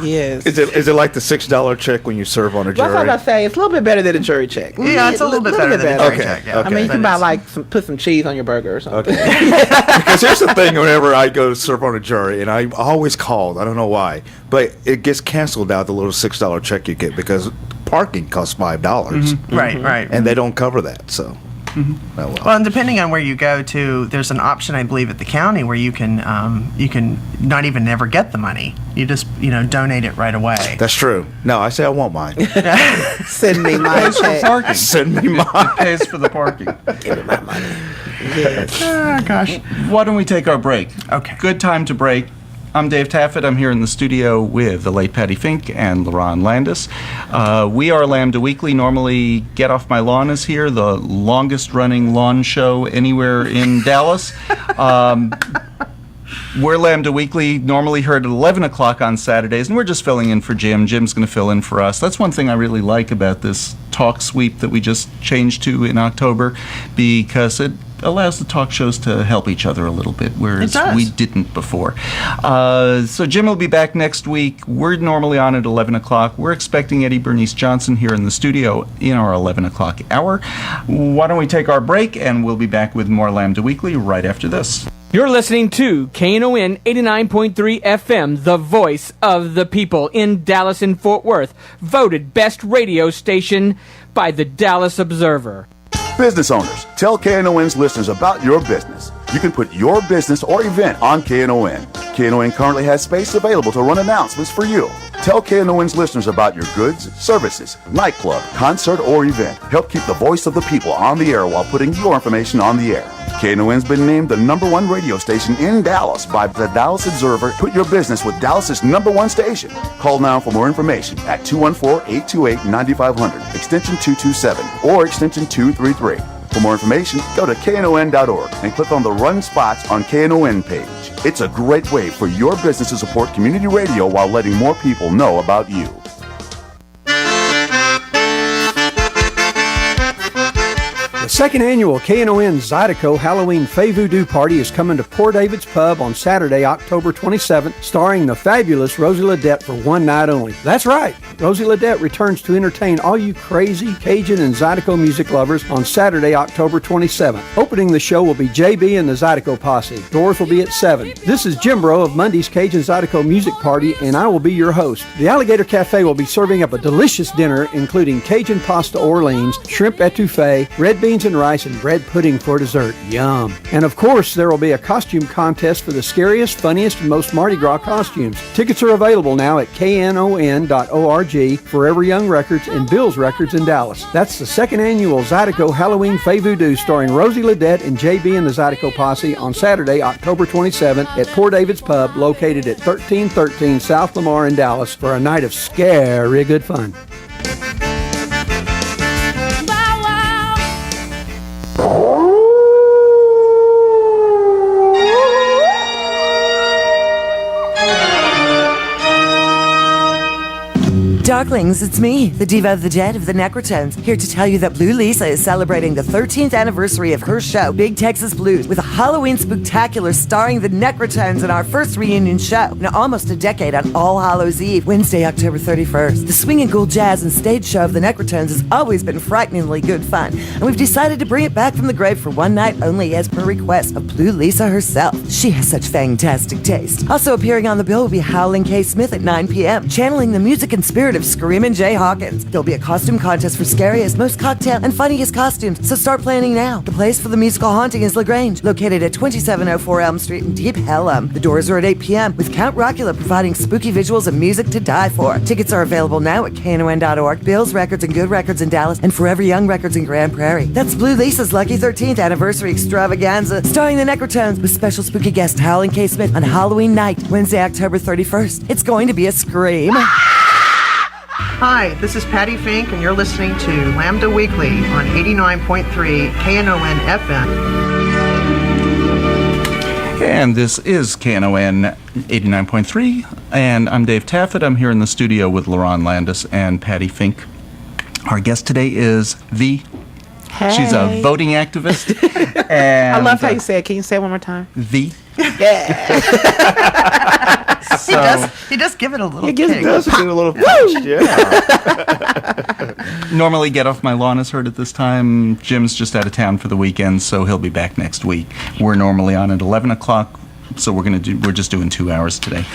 D: Yes.
F: Is it like the $6 check when you serve on a jury?
D: Well, I was about to say, it's a little bit better than a jury check.
C: Yeah, it's a little bit better than a jury check. Yeah.
D: I mean, you can buy put some cheese on your burger or something.
F: Okay. Because here's the thing, whenever I go to serve on a jury, and I always called, I don't know why, but it gets canceled out, the little $6 check you get, because parking costs $5.
C: Right.
F: And they don't cover that, so. Oh,
C: well, and depending on where you go to, there's an option, I believe, at the county where you can not even never get the money. You just donate it right away.
F: That's true. No, I say I want mine.
D: Send me my check.
B: Parking.
F: Send me mine.
B: It pays for the parking.
D: Give me my money. Yes.
C: Oh, gosh.
B: Why don't we take our break?
C: Okay.
B: Good time to break. I'm Dave Taffet. I'm here in the studio with the late Patty Fink and Laurent Landis. We are Lambda Weekly. Normally, Get Off My Lawn is here, the longest-running lawn show anywhere in Dallas. We're Lambda Weekly, normally heard at 11 o'clock on Saturdays, and we're just filling in for Jim. Jim's going to fill in for us. That's one thing I really like about this talk sweep that we just changed to in October, because it allows the talk shows to help each other a little bit, whereas we didn't before. So Jim will be back next week. We're normally on at 11 o'clock. We're expecting Eddie Bernice Johnson here in the studio in our 11 o'clock hour. Why don't we take our break, and we'll be back with more Lambda Weekly right after this.
K: You're listening to KNON 89.3 FM, the voice of the people in Dallas and Fort Worth, voted best radio station by the Dallas Observer.
L: Business owners, tell KNON's listeners about your business. You can put your business or event on KNON. KNON currently has space available to run announcements for you. Tell KNON's listeners about your goods, services, nightclub, concert, or event. Help keep the voice of the people on the air while putting your information on the air. KNON's been named the #1 radio station in Dallas by the Dallas Observer. Put your business with Dallas's #1 station. Call now for more information at 214-828-9500, extension 227, or extension 233. For more information, go to KNON.org and click on the Run Spots on KNON page. It's a great way for your business to support community radio while letting more people know about you.
M: The second annual KNON Zydeco Halloween Fey Voodoo Party is coming to Poor David's Pub on Saturday, October 27th, starring the fabulous Rosie Ledette for one night only. That's right, Rosie Ledette returns to entertain all you crazy Cajun and Zydeco music lovers on Saturday, October 27th. Opening the show will be JB and the Zydeco Posse. Doors will be at 7. This is Jim Bro of Monday's Cajun Zydeco Music Party, and I will be your host. The Alligator Cafe will be serving up a delicious dinner including Cajun pasta Orleans, shrimp etouffee, red beans and rice, and bread pudding for dessert. Yum. And of course, there will be a costume contest for the scariest, funniest, and most Mardi Gras costumes. Tickets are available now at knon.org, Forever Young Records, and Bill's Records in Dallas. That's the second annual Zydeco Halloween Fey Voodoo starring Rosie Ledette and JB and the Zydeco Posse on Saturday, October 27th at Poor David's Pub located at 1313 South Lamar in Dallas for a night of scary good fun.
N: Darklings, it's me, the diva of the dead of the Necrotones, here to tell you that Blue Lisa is celebrating the 13th anniversary of her show, Big Texas Blues, with a Halloween spectacular starring the Necrotones in our first reunion show. Now, almost a decade on All Hallows Eve, Wednesday, October 31st. The swing and ghoul jazz and stage show of the Necrotones has always been frighteningly good fun, and we've decided to bring it back from the grave for one night only as per request of Blue Lisa herself. She has such fantastic taste. Also appearing on the bill will be Howlin' K. Smith at 9 p.m., channeling the music and spirit of Screamin' Jay Hawkins. There'll be a costume contest for scariest, most cocktail, and funniest costumes, so start planning now. The place for the musical haunting is LaGrange, located at 2704 Elm Street in Deep Ellum. The doors are at 8 p.m., with Count Rockula providing spooky visuals and music to die for. Tickets are available now at KNON.org, Bill's Records and Good Records in Dallas, and Forever Young Records in Grand Prairie. That's Blue Lisa's lucky 13th anniversary extravaganza, starring the Necrotones with special spooky guest Howlin' K. Smith on Halloween night, Wednesday, October 31st. It's going to be a scream.
C: Hi, this is Patty Fink, and you're listening to Lambda Weekly on 89.3 KNON FM.
B: And this is KNON 89.3, and I'm Dave Taffet. I'm here in the studio with LaRon Landis and Patty Fink. Our guest today is V.
D: Hey.
B: She's a voting activist. And
D: I love how you say it. Can you say it one more time?
B: V.
D: Yeah.
C: He does give it a little
F: He
C: kick.
F: does give it a little punch, yeah.
B: Normally Get Off My Lawn is heard at this time. Jim's just out of town for the weekend, so he'll be back next week. We're normally on at 11 o'clock, so we're just doing 2 hours today.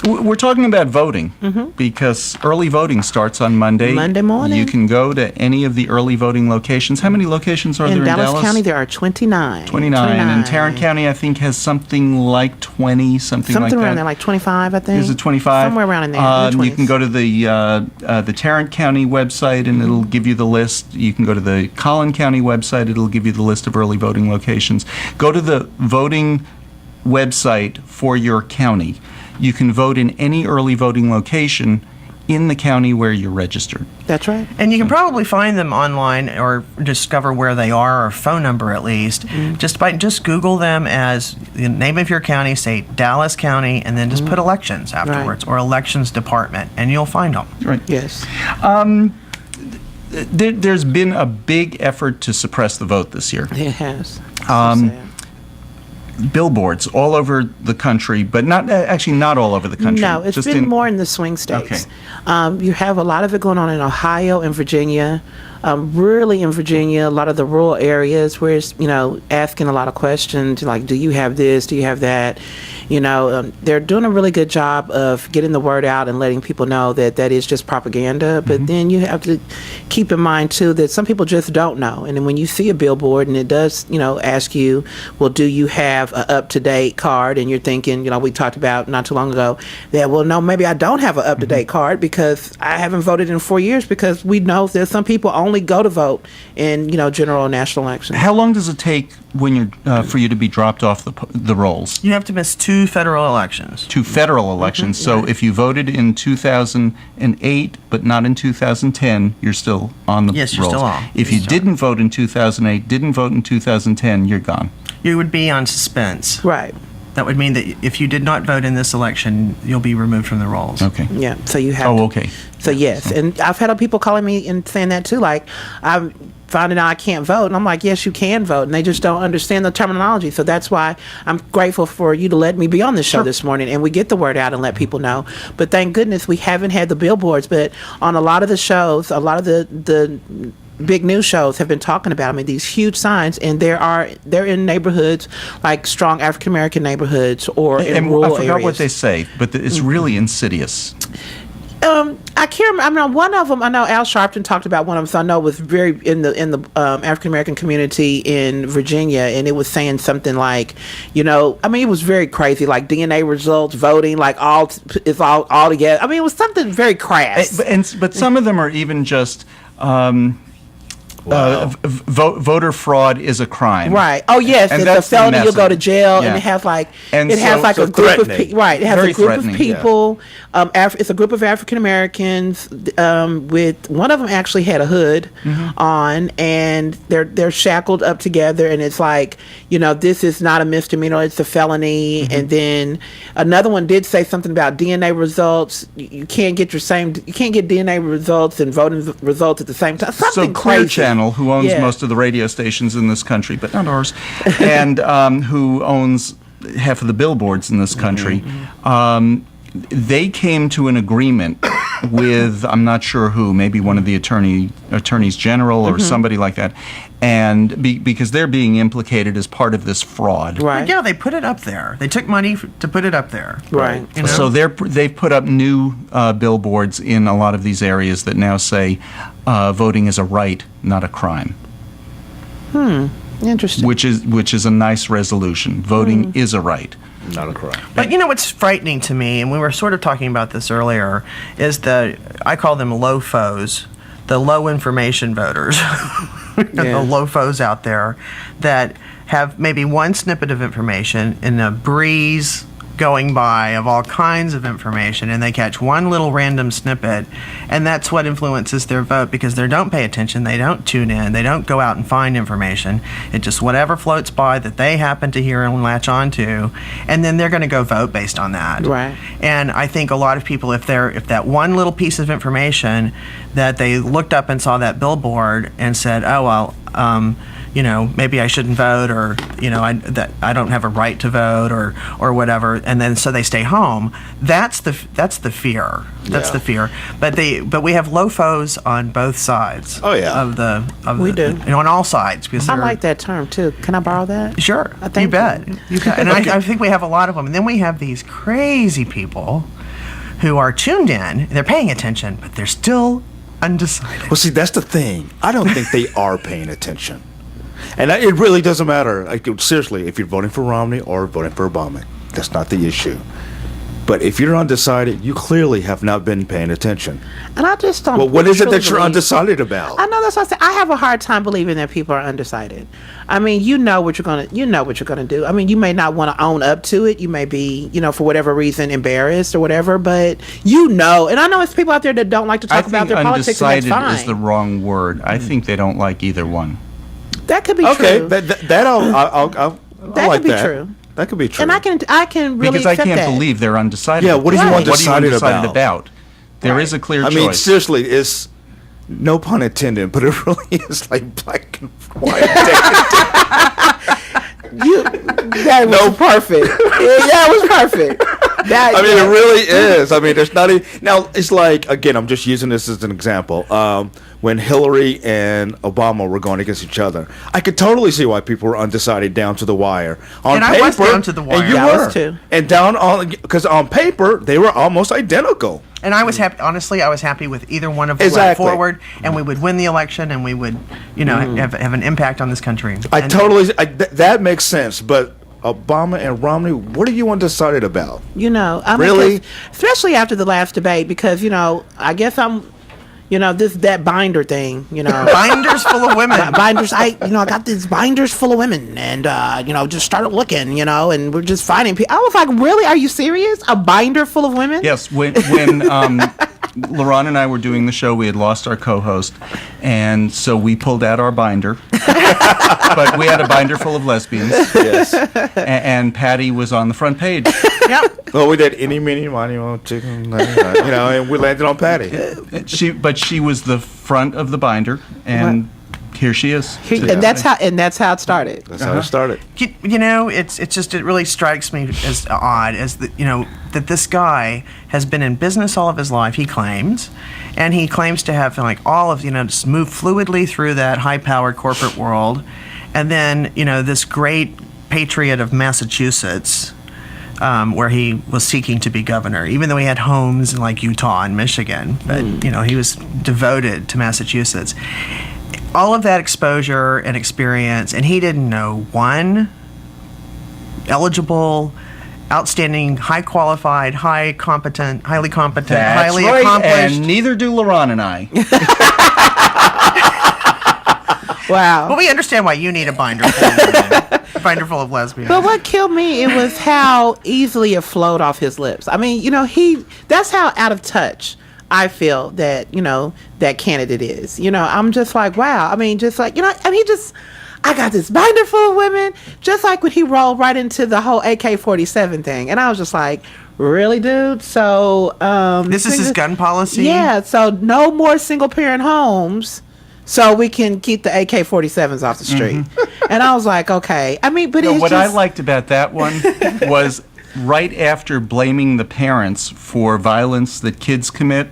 B: We're talking about voting because early voting starts on Monday.
D: Monday morning.
B: You can go to any of the early voting locations. How many locations are there in Dallas?
D: In Dallas County, there are 29.
B: 29. And Tarrant County, I think, has something like 20, something like that.
D: Something around there, like 25, I think.
B: Is it 25?
D: Somewhere around in there. In the
B: you can go to the Tarrant County website, and it'll give you the list. You can go to the Collin County website. It'll give you the list of early voting locations. Go to the voting website for your county. You can vote in any early voting location in the county where you're registered.
D: That's right.
C: And you can probably find them online or discover where they are, or phone number at least. Just Google them as the name of your county, say Dallas County, and then just put elections afterwards, or elections department, and you'll find them.
B: Right.
D: Yes.
B: There's been a big effort to suppress the vote this year.
D: It has.
B: Billboards all over the country, but not all over the country.
D: No, it's been more in the swing states.
B: Okay.
D: You have a lot of it going on in Ohio and Virginia. Really in Virginia, a lot of the rural areas where it's, asking a lot of questions like, do you have this? Do you have that? They're doing a really good job of getting the word out and letting people know that that is just propaganda. But then you have to keep in mind, too, that some people just don't know. And then when you see a billboard and it does, ask you, well, do you have an up-to-date card? And you're thinking, we talked about not too long ago that, well, no, maybe I don't have an up-to-date card because I haven't voted in 4 years, because we know there's some people only only go to vote in general or national elections.
B: How long does it take when you're for you to be dropped off the rolls?
C: You have to miss 2 federal elections.
B: 2 federal elections. So if you voted in 2008 but not in 2010, you're still on the rolls.
C: Yes, you're still on.
B: If you didn't vote in 2008, didn't vote in 2010, you're gone.
C: You would be on suspense.
D: Right.
C: That would mean that if you did not vote in this election, you'll be removed from the rolls.
B: Okay.
D: Yeah. So you have.
B: Oh, okay.
D: So yes, and I've had people calling me and saying that too. Like, I'm finding out I can't vote, and I'm like, yes, you can vote, and they just don't understand the terminology. So that's why I'm grateful for you to let me be on the show this morning, and we get the word out and let people know. But thank goodness we haven't had the billboards. But on a lot of the shows, a lot of the big news shows have been talking about these huge signs, and they're in neighborhoods like strong African American neighborhoods or in rural areas.
B: I forgot what they say, but it's really insidious.
D: I can't remember. I mean, one of them, I know Al Sharpton talked about one of them, so I know it was very in the African American community in Virginia, and it was saying something like, it was very crazy, like DNA results, voting, like all together. I mean, it was something very crass.
B: But some of them are even just. Voter fraud is a crime.
D: Right. Oh yes,
B: and
D: it's a felony. You'll go to jail, and it has like
B: and
D: it has like a group of people. Right. It has
B: Very
D: a group of
B: threatening,
D: people. It's a group of African Americans. With one of them actually had a hood on, and they're shackled up together, and it's like this is not a misdemeanor; it's a felony. And then another one did say something about DNA results. You can't get DNA results and voting results at the same time. Something crazy.
B: Who owns most of the radio stations in this country, but not ours, and who owns half of the billboards in this country, they came to an agreement with, I'm not sure who, maybe one of the attorneys general or somebody like that, and because they're being implicated as part of this fraud.
C: Right. Yeah, they put it up there. They took money to put it up there.
D: Right.
B: So they've put up new billboards in a lot of these areas that now say voting is a right, not a crime.
D: Interesting.
B: Which is a nice resolution. Voting is a right, not a crime.
C: But what's frightening to me, and we were sort of talking about this earlier, is I call them LOFOs, the low information voters. The LOFOs out there that have maybe one snippet of information in a breeze going by of all kinds of information, and they catch one little random snippet, and that's what influences their vote, because they don't pay attention, they don't tune in, they don't go out and find information. It's just whatever floats by that they happen to hear and latch onto, and then they're going to go vote based on that.
D: Right.
C: And I think a lot of people, if that one little piece of information that they looked up and saw that billboard and said, oh well, maybe I shouldn't vote, or I don't have a right to vote, or whatever, and then so they stay home. That's the fear. That's the fear. But we have LOFOs on both sides.
F: Oh yeah.
D: We do.
C: On all sides, because
D: I like that term too. Can I borrow that?
C: Sure. You bet. You bet. And I think we have a lot of them. And then we have these crazy people who are tuned in. They're paying attention, but they're still undecided.
F: Well, see, that's the thing. I don't think they are paying attention. And it really doesn't matter. Seriously, if you're voting for Romney or voting for Obama, that's not the issue. But if you're undecided, you clearly have not been paying attention.
D: And I just don't.
F: Well, what is it that you're undecided about?
D: I know that's what I say. I have a hard time believing that people are undecided. I mean, you know what you're gonna do. I mean, you may not want to own up to it. You may be, for whatever reason, embarrassed or whatever. But and I know it's people out there that don't like to talk about their politics, and that's fine.
B: Undecided is the wrong word. I think they don't like either one.
D: That could be true.
F: Okay, I'll like
D: could be
F: that.
D: true.
F: That could be true.
D: And I can really
B: because I
D: accept
B: can't
D: that.
B: believe they're undecided.
F: Yeah, what are you undecided
B: about? There is a clear choice.
F: I mean, seriously, it's no pun intended, but it really is like black and white.
D: That was perfect. That was perfect.
F: It really is. I mean, there's not even... Now, it's like, again, I'm just using this as an example. When Hillary and Obama were going against each other, I could totally see why people were undecided down to the wire.
C: I was down to the wire.
F: And you were. Too. And down on... Because on paper, they were almost identical.
C: And I was happy. Honestly, I was happy with either one of them went forward, and we would win the election, and we would, have an impact on this country.
F: That makes sense, but Obama and Romney, what are you undecided about?
D: I mean,
F: really,
D: especially after the last debate, because I guess I'm that binder thing,
C: Binders full of women.
D: Binders. I got these binders full of women, and just started looking, and we're just finding people. I was like, really? Are you serious? A binder full of women?
B: Yes. When LaRon and I were doing the show, we had lost our co-host, and so we pulled out our binder. But we had a binder full of lesbians.
F: Yes.
B: And Patty was on the front page.
C: Yep.
F: Well, we did any, mini, money, chicken, and we landed on Patty. She
B: was the front of the binder, and here she is.
D: And that's how it started.
F: That's how it started.
C: It really strikes me as odd as that this guy has been in business all of his life. He claims, and he claims to have all of just move fluidly through that high-powered corporate world, and then this great patriot of Massachusetts. Where he was seeking to be governor, even though he had homes in Utah and Michigan, but he was devoted to Massachusetts. All of that exposure and experience, and he didn't know one eligible, outstanding, highly competent, highly
B: That's right,
C: accomplished.
B: And neither do LaRon and I.
D: Wow.
C: Well, we understand why you need a binder full of women. Binder full of lesbians.
D: But what killed me, it was how easily it flowed off his lips. I mean, that's how out of touch I feel that, that candidate is. I'm just like, wow. I mean, just like, I got this binder full of women, just like when he rolled right into the whole AK-47 thing. And I was just like, really, dude? So,
C: this is his gun policy?
D: Yeah, so no more single parent homes. So we can keep the AK-47s off the street. Mm-hmm. And I was like, okay. I mean, but
B: what I liked about that one was right after blaming the parents for violence that kids commit,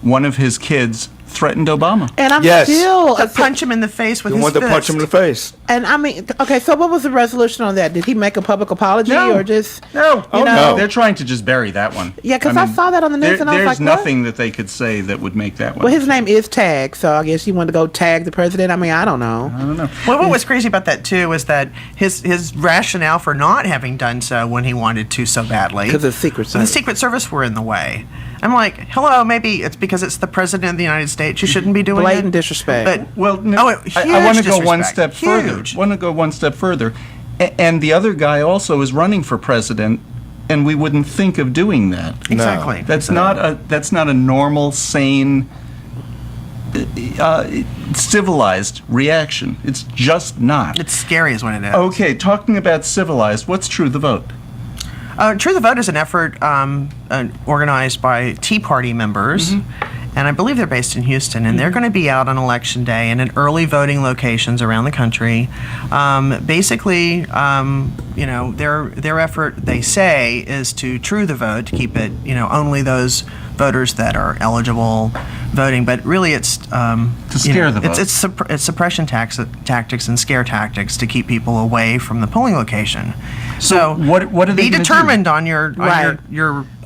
B: one of his kids threatened Obama.
D: And I'm
C: still to punch him in the face with his fist.
F: You want to punch him in the face.
D: And I mean, okay, so what was the resolution on that? Did he make a public apology or just
B: no?
D: No.
B: They're trying to just bury that one.
D: Yeah, because I saw that on the news and I was like,
B: there's nothing that they could say that would make that one.
D: Well, his name is Tag, so I guess you wanted to go tag the president. I mean, I don't know.
C: Well, what was crazy about that too was that his rationale for not having done so when he wanted to so badly,
D: because the Secret Service.
C: The Secret Service were in the way. I'm like, hello, maybe it's because it's the president of the United States. You shouldn't be doing
D: blatant
C: it.
D: disrespect.
C: But
B: I want to go one step further. Want to go one step further, and the other guy also is running for president, and we wouldn't think of doing that.
C: Exactly.
B: That's not a normal, sane, civilized reaction. It's just not.
C: It's scary, is what it is.
B: Okay, talking about civilized. What's True the Vote?
C: True the Vote is an effort organized by Tea Party members, and I believe they're based in Houston, and they're going to be out on Election Day and in early voting locations around the country. Basically, their effort, they say, is to true the vote, to keep it, only those voters that are eligible voting, but really it's
B: to scare the vote.
C: It's suppression tactics and scare tactics to keep people away from the polling location. So
B: what are they
C: be determined on your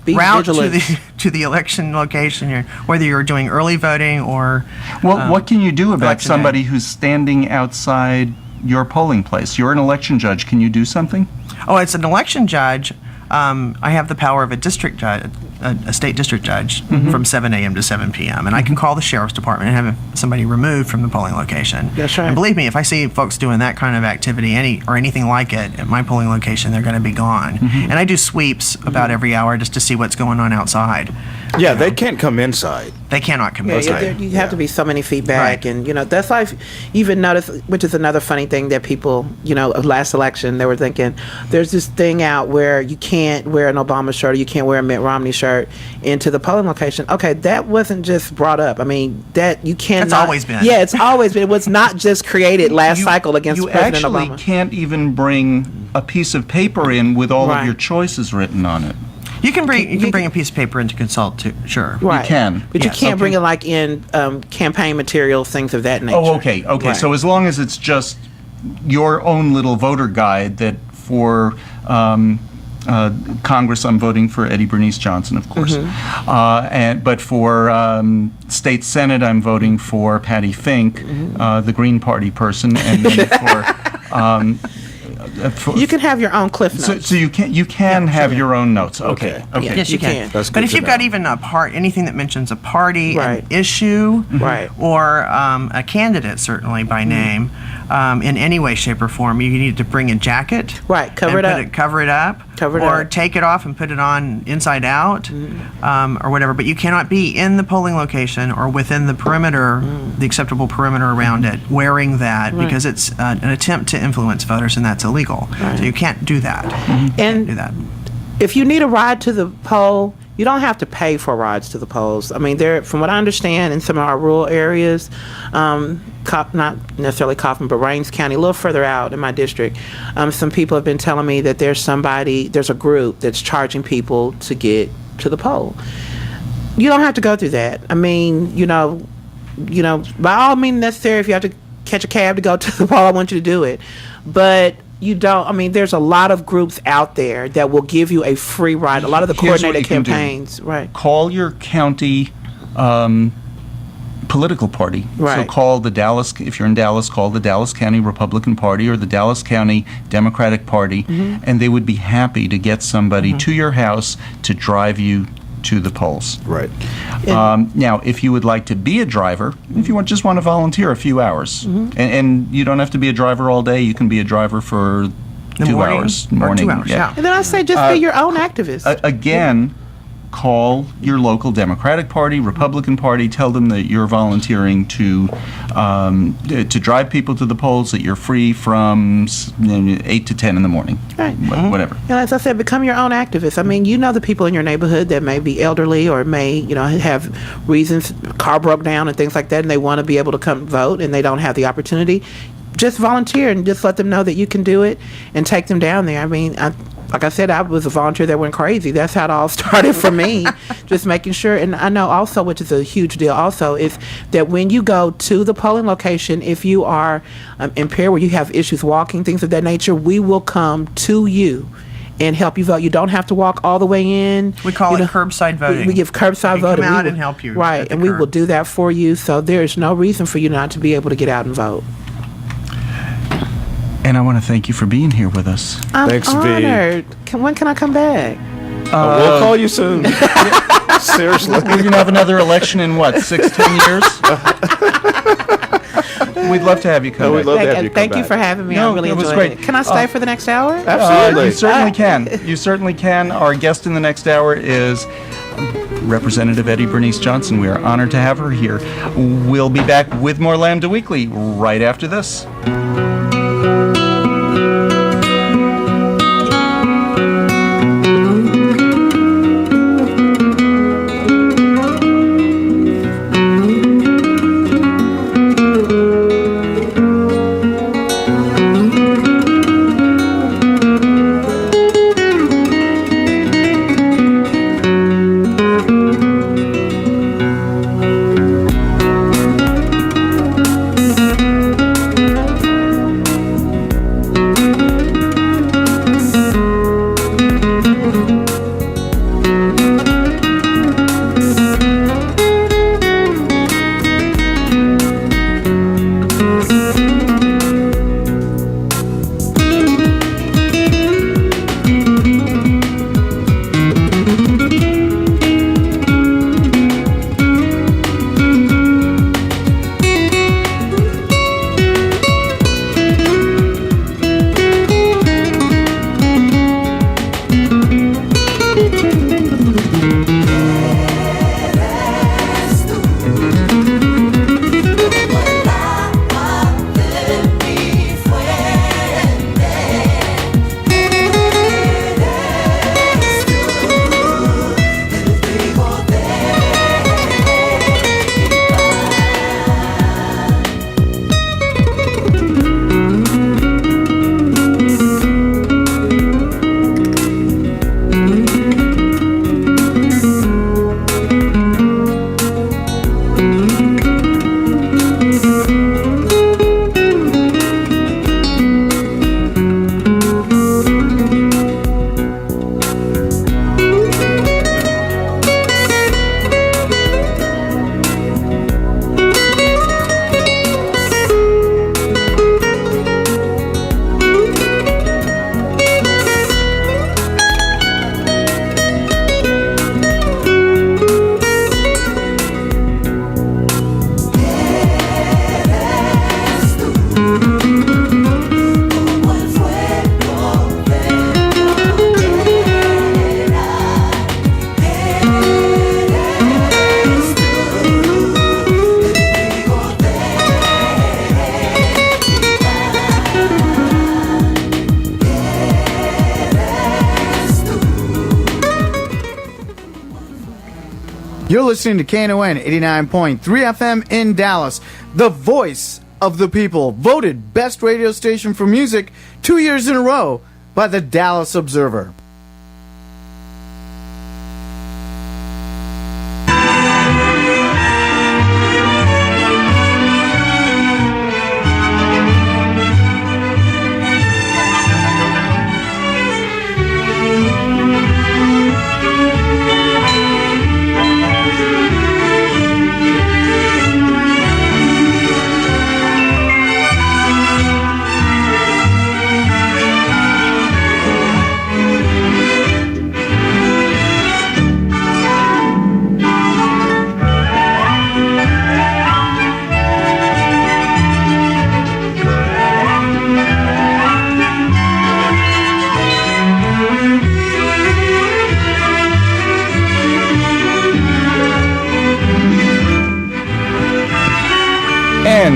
D: be
C: route
D: vigilant.
C: to the election location, whether you're doing early voting or
B: what can you do about somebody
C: day.
B: who's standing outside your polling place? You're an election judge. Can you do something?
C: Oh, it's an election judge. I have the power of a district judge, a state district judge, from 7 a.m. to 7 p.m. And I can call the sheriff's department and have somebody removed from the polling location.
D: That's right.
C: And believe me, if I see folks doing that kind of activity or anything like it at my polling location, they're going to be gone. And I do sweeps about every hour just to see what's going on outside.
F: Yeah, they can't come inside.
C: They cannot come inside.
D: You have to be so many feet back, and that's like even notice, which is another funny thing that people, last election they were thinking, there's this thing out where you can't wear an Obama shirt or you can't wear a Mitt Romney shirt into the polling location. Okay, that wasn't just brought up. I mean, that you cannot.
C: It's always been.
D: Yeah, it's always been. It was not just created last cycle against President Obama.
B: You actually can't even bring a piece of paper in with all of your choices written on it.
C: You can bring a piece of paper in to consult too. Sure,
D: right.
B: You can,
D: but you can't bring it like in campaign materials, things of that nature.
B: Oh, okay. Right. So as long as it's just your own little voter guide that for Congress, I'm voting for Bernice Johnson, of course. But for state Senate, I'm voting for Patty Fink, the Green Party person, and then for
D: You can have your own cliff notes.
B: So you can have your own notes. Okay. Okay.
C: Yes, you can.
F: That's good
C: But if
F: to
C: you've
F: know.
C: got even anything that mentions a party,
D: Right.
C: an issue,
D: Right.
C: or a candidate, certainly by name, in any way, shape, or form, you need to bring a jacket.
D: Right, cover
C: and
D: it up.
C: Cover it up.
D: Cover it
C: or
D: up.
C: take it off and put it on inside out, or whatever. But you cannot be in the polling location or within the perimeter, the acceptable perimeter around it, wearing that
D: Right.
C: because it's an attempt to influence voters, and that's illegal.
D: Right.
C: So you can't do that.
D: And
C: Can't do that.
D: if you need a ride to the poll, you don't have to pay for rides to the polls. I mean, from what I understand, in some of our rural areas, not necessarily Coffin, but Rains County, a little further out in my district, some people have been telling me that there's a group that's charging people to get to the poll. You don't have to go through that. I mean, by all means necessary, if you have to catch a cab to go to the poll, I want you to do it. But you don't. I mean, there's a lot of groups out there that will give you a free ride. A lot of the
B: Here's what
D: coordinated
B: you can do.
D: campaigns, right?
B: Call your county political party. So
D: Right.
B: call the Dallas, if you're in Dallas, call the Dallas County Republican Party or the Dallas County Democratic Party, and they would be happy to get somebody to your house to drive you to the polls.
F: Right.
B: Now, if you would like to be a driver, if you just want to volunteer a few hours, and you don't have to be a driver all day, you can be a driver for
C: The
B: 2
C: morning,
B: hours.
C: or 2 hours, yeah.
D: And then I say just be your own activist.
B: Again, call your local Democratic Party, Republican Party, tell them that you're volunteering to drive people to the polls, that you're free from 8 to 10 in the morning.
D: Right.
B: Whatever.
D: And as I said, become your own activist. I mean, you know the people in your neighborhood that may be elderly or may, have reasons, car broke down and things like that, and they want to be able to come vote and they don't have the opportunity. Just volunteer and just let them know that you can do it and take them down there. I mean, like I said, I was a volunteer that went crazy. That's how it all started for me. Just making sure. And I know also, which is a huge deal also, is that when you go to the polling location, if you are impaired, where you have issues walking, things of that nature, we will come to you and help you vote. You don't have to walk all the way in.
C: We call it curbside voting.
D: We give curbside
C: We
D: voting.
C: come out
D: We
C: and help you
D: Right,
C: at the
D: and we
C: curb.
D: will do that for you. So there is no reason for you not to be able to get out and vote.
B: And I want to thank you for being here with us.
D: I'm
F: Thanks, V.
D: honored. When can I come back?
F: We'll call you soon. Seriously.
B: We're going to have another election in, 6-10 years? We'd love to have you come
F: No, we'd
B: back.
F: love to have you come
D: Thank you
F: back.
D: for having me.
B: No,
D: I really
B: it was
D: enjoyed
B: great.
D: it. Can I stay for the next hour?
F: Absolutely.
B: You certainly can. You certainly can. Our guest in the next hour is Representative Bernice Johnson. We are honored to have her here. We'll be back with more Lambda Weekly right after this.
A: You're listening to KNON 89.3 FM in Dallas, the voice of the people, voted best radio station for music 2 years in a row by the Dallas Observer.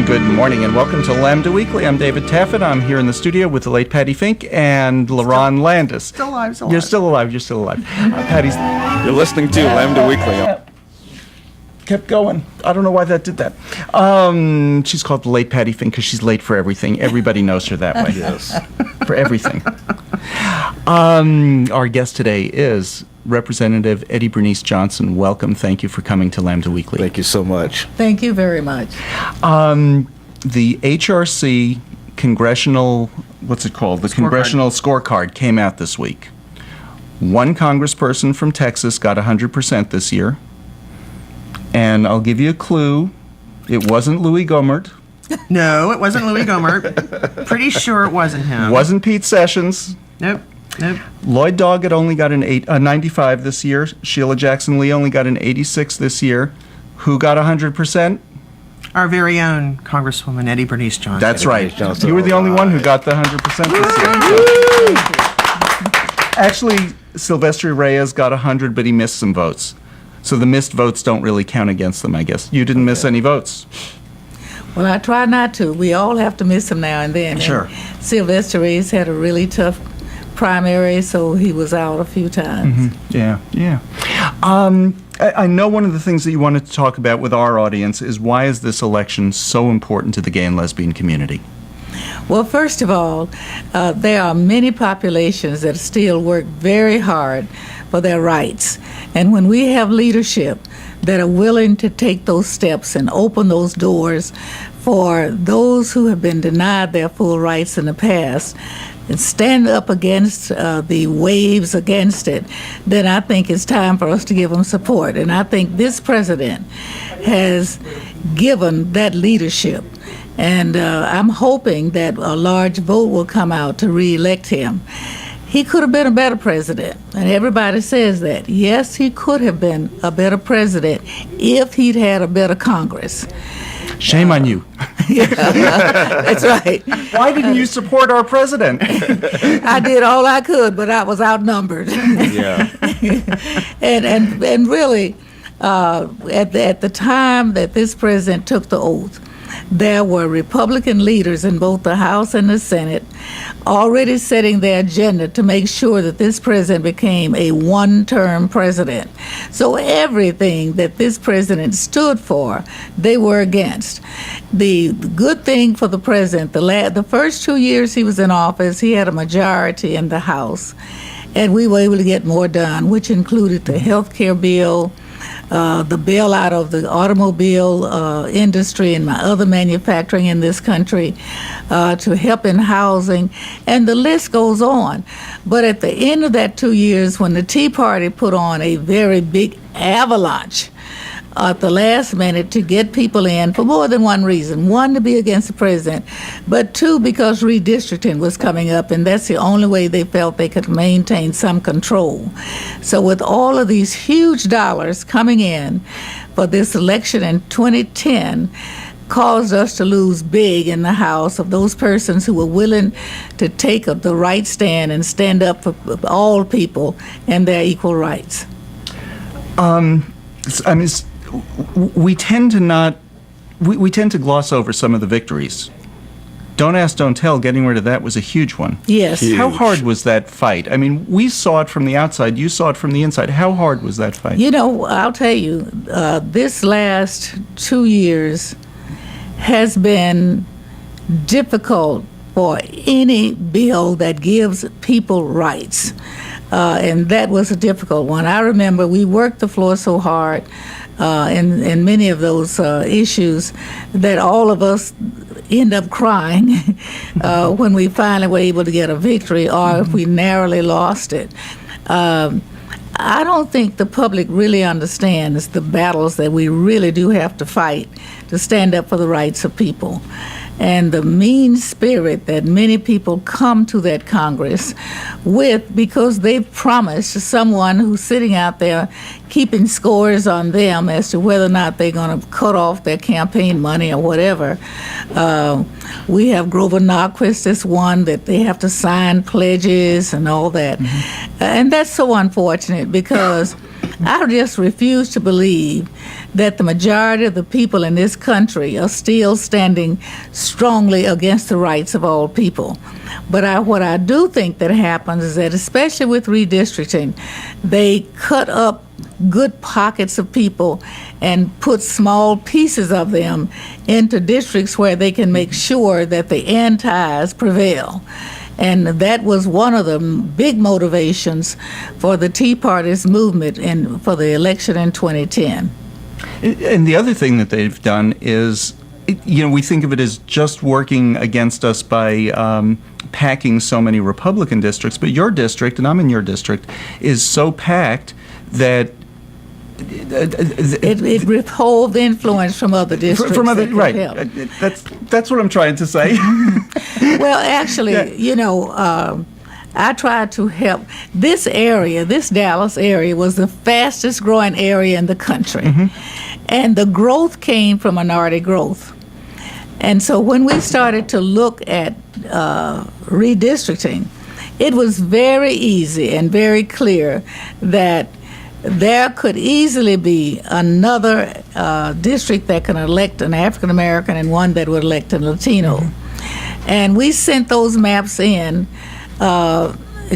B: Good morning and welcome to Lambda Weekly. I'm David Taffet. I'm here in the studio with the late Patty Fink and LaRon Landis.
C: Still alive,
B: You're still alive. You're still alive. Patty's.
F: You're listening to Lambda Weekly.
B: Kept going. I don't know why that did that. She's called the late Patty Fink because she's late for everything. Everybody knows her that way.
F: Yes.
B: For everything. Our guest today is Representative Eddie Bernice Johnson. Welcome. Thank you for coming to Lambda Weekly.
F: Thank you so much.
O: Thank you very much.
B: The HRC congressional, what's it called? The congressional scorecard came out this week. One congressperson from Texas got 100% this year. And I'll give you a clue. It wasn't Louis Gohmert.
C: No, it wasn't Louis Gohmert. Pretty sure it wasn't him.
B: Wasn't Pete Sessions.
C: Nope.
B: Lloyd Doggett only got a 95 this year. Sheila Jackson Lee only got an 86 this year. Who got 100%?
C: Our very own Congresswoman Eddie Bernice Johnson.
B: That's right. You were the only one who got the 100% this year. Actually, Silvestre Reyes got 100, but he missed some votes. So the missed votes don't really count against them, I guess. You didn't miss any votes.
O: Well, I try not to. We all have to miss them now and then.
B: Sure.
O: And Silvestre Reyes had a really tough primary, so he was out a few times.
B: Mm-hmm. Yeah. I know one of the things that you wanted to talk about with our audience is why is this election so important to the gay and lesbian community?
O: Well, first of all, there are many populations that still work very hard for their rights. And when we have leadership that are willing to take those steps and open those doors for those who have been denied their full rights in the past, and stand up against the waves against it, then I think it's time for us to give them support. And I think this president has given that leadership. And I'm hoping that a large vote will come out to re-elect him. He could have been a better president, and everybody says that. Yes, he could have been a better president if he'd had a better Congress.
B: Shame on you.
O: That's right.
B: Why didn't you support our president?
O: I did all I could, but I was outnumbered.
F: Yeah.
O: and really, at the time that this president took the oath, there were Republican leaders in both the House and the Senate already setting their agenda to make sure that this president became a one-term president. So everything that this president stood for, they were against. The good thing for the president, the first 2 years he was in office, he had a majority in the House, and we were able to get more done, which included the health care bill, the bailout of the automobile industry and my other manufacturing in this country, to help in housing, and the list goes on. But at the end of that 2 years, when the Tea Party put on a very big avalanche at the last minute to get people in for more than one reason. One, to be against the president, but two, because redistricting was coming up, and that's the only way they felt they could maintain some control. So with all of these huge dollars coming in for this election in 2010, caused us to lose big in the House of those persons who were willing to take the right stand and stand up for all people and their equal rights.
B: We tend to gloss over some of the victories Don't Ask, Don't Tell, getting rid of that was a huge one.
O: Yes.
F: Huge.
B: How hard was that fight? I mean, we saw it from the outside. You saw it from the inside. How hard was that fight?
O: You know, I'll tell you, this last 2 years has been difficult for any bill that gives people rights. And that was a difficult one. I remember we worked the floor so hard in many of those issues that all of us end up crying when we finally were able to get a victory, or if we narrowly lost it. I don't think the public really understands the battles that we really do have to fight to stand up for the rights of people. And the mean spirit that many people come to that Congress with, because they've promised someone who's sitting out there keeping scores on them as to whether or not they're going to cut off their campaign money or whatever. We have Grover Norquist as one that they have to sign pledges and all that. And that's so unfortunate, because I just refuse to believe that the majority of the people in this country are still standing strongly against the rights of all people. But what I do think that happens is that, especially with redistricting, they cut up good pockets of people and put small pieces of them into districts where they can make sure that the antis prevail. And that was one of the big motivations for the Tea Party's movement and for the election in 2010.
B: And the other thing that they've done is, we think of it as just working against us by packing so many Republican districts, but your district, and I'm in your district, is so packed that
O: it withholds influence from other districts.
B: From other, right. That's what I'm trying to say.
O: Well, actually, I tried to help. This area, this Dallas area, was the fastest growing area in the country. And the growth came from minority growth. And so when we started to look at redistricting, it was very easy and very clear that there could easily be another district that can elect an African American and one that would elect a Latino. And we sent those maps in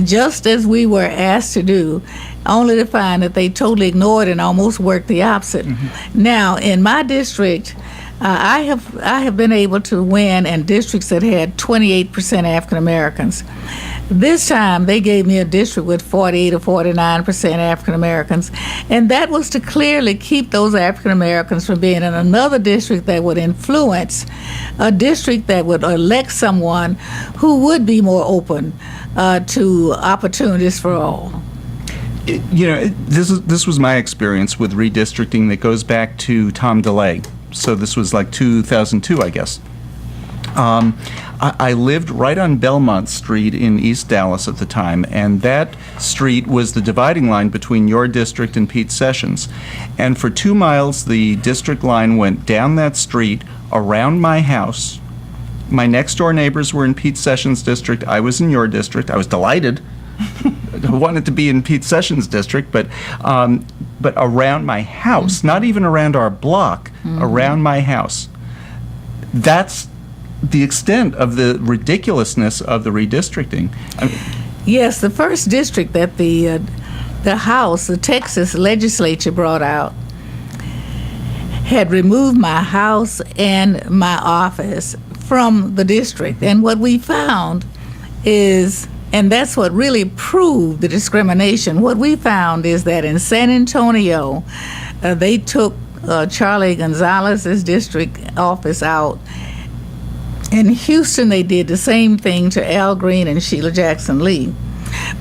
O: just as we were asked to do, only to find that they totally ignored and almost worked the opposite. Now, in my district, I have been able to win in districts that had 28% African Americans. This time, they gave me a district with 48 or 49% African Americans, and that was to clearly keep those African Americans from being in another district that would influence a district that would elect someone who would be more open to opportunities for all.
B: This was my experience with redistricting that goes back to Tom DeLay. So this was like 2002, I guess. I lived right on Belmont Street in East Dallas at the time, and that street was the dividing line between your district and Pete Sessions. And for 2 miles, the district line went down that street around my house. My next-door neighbors were in Pete Sessions' district. I was in your district. I was delighted. I wanted to be in Pete Sessions' district, but around my house, not even around our block, around my house. That's the extent of the ridiculousness of the redistricting.
O: Yes, the first district that the House, the Texas legislature brought out, had removed my house and my office from the district. And what we found is, and that's what really proved the discrimination, what we found is that in San Antonio, they took Charlie Gonzalez's district office out. In Houston, they did the same thing to Al Green and Sheila Jackson Lee.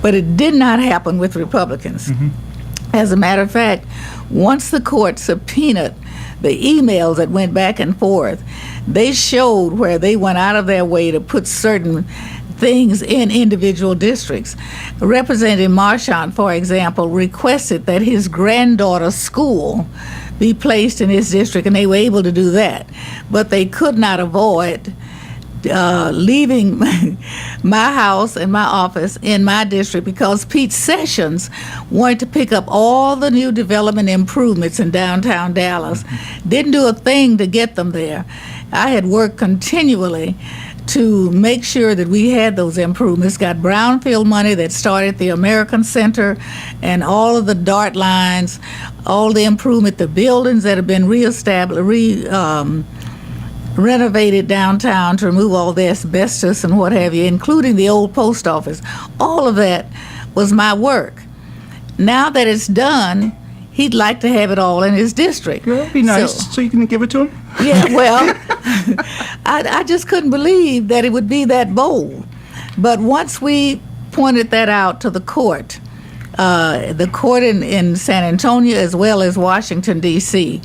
O: But it did not happen with Republicans. As a matter of fact, once the court subpoenaed the emails that went back and forth, they showed where they went out of their way to put certain things in individual districts. Representative Marchant, for example, requested that his granddaughter's school be placed in his district, and they were able to do that. But they could not avoid leaving my house and my office in my district because Pete Sessions wanted to pick up all the new development improvements in downtown Dallas. Didn't do a thing to get them there. I had worked continually to make sure that we had those improvements. Got brownfield money that started the American Center and all of the DART lines, all the improvement, the buildings that have been renovated downtown to remove all the asbestos and what have you, including the old post office. All of that was my work. Now that it's done, he'd like to have it all in his district.
B: Well, that'd be nice, so you can give it to him?
O: Yeah, well, I just couldn't believe that it would be that bold. But once we pointed that out to the court in San Antonio as well as Washington, D.C.,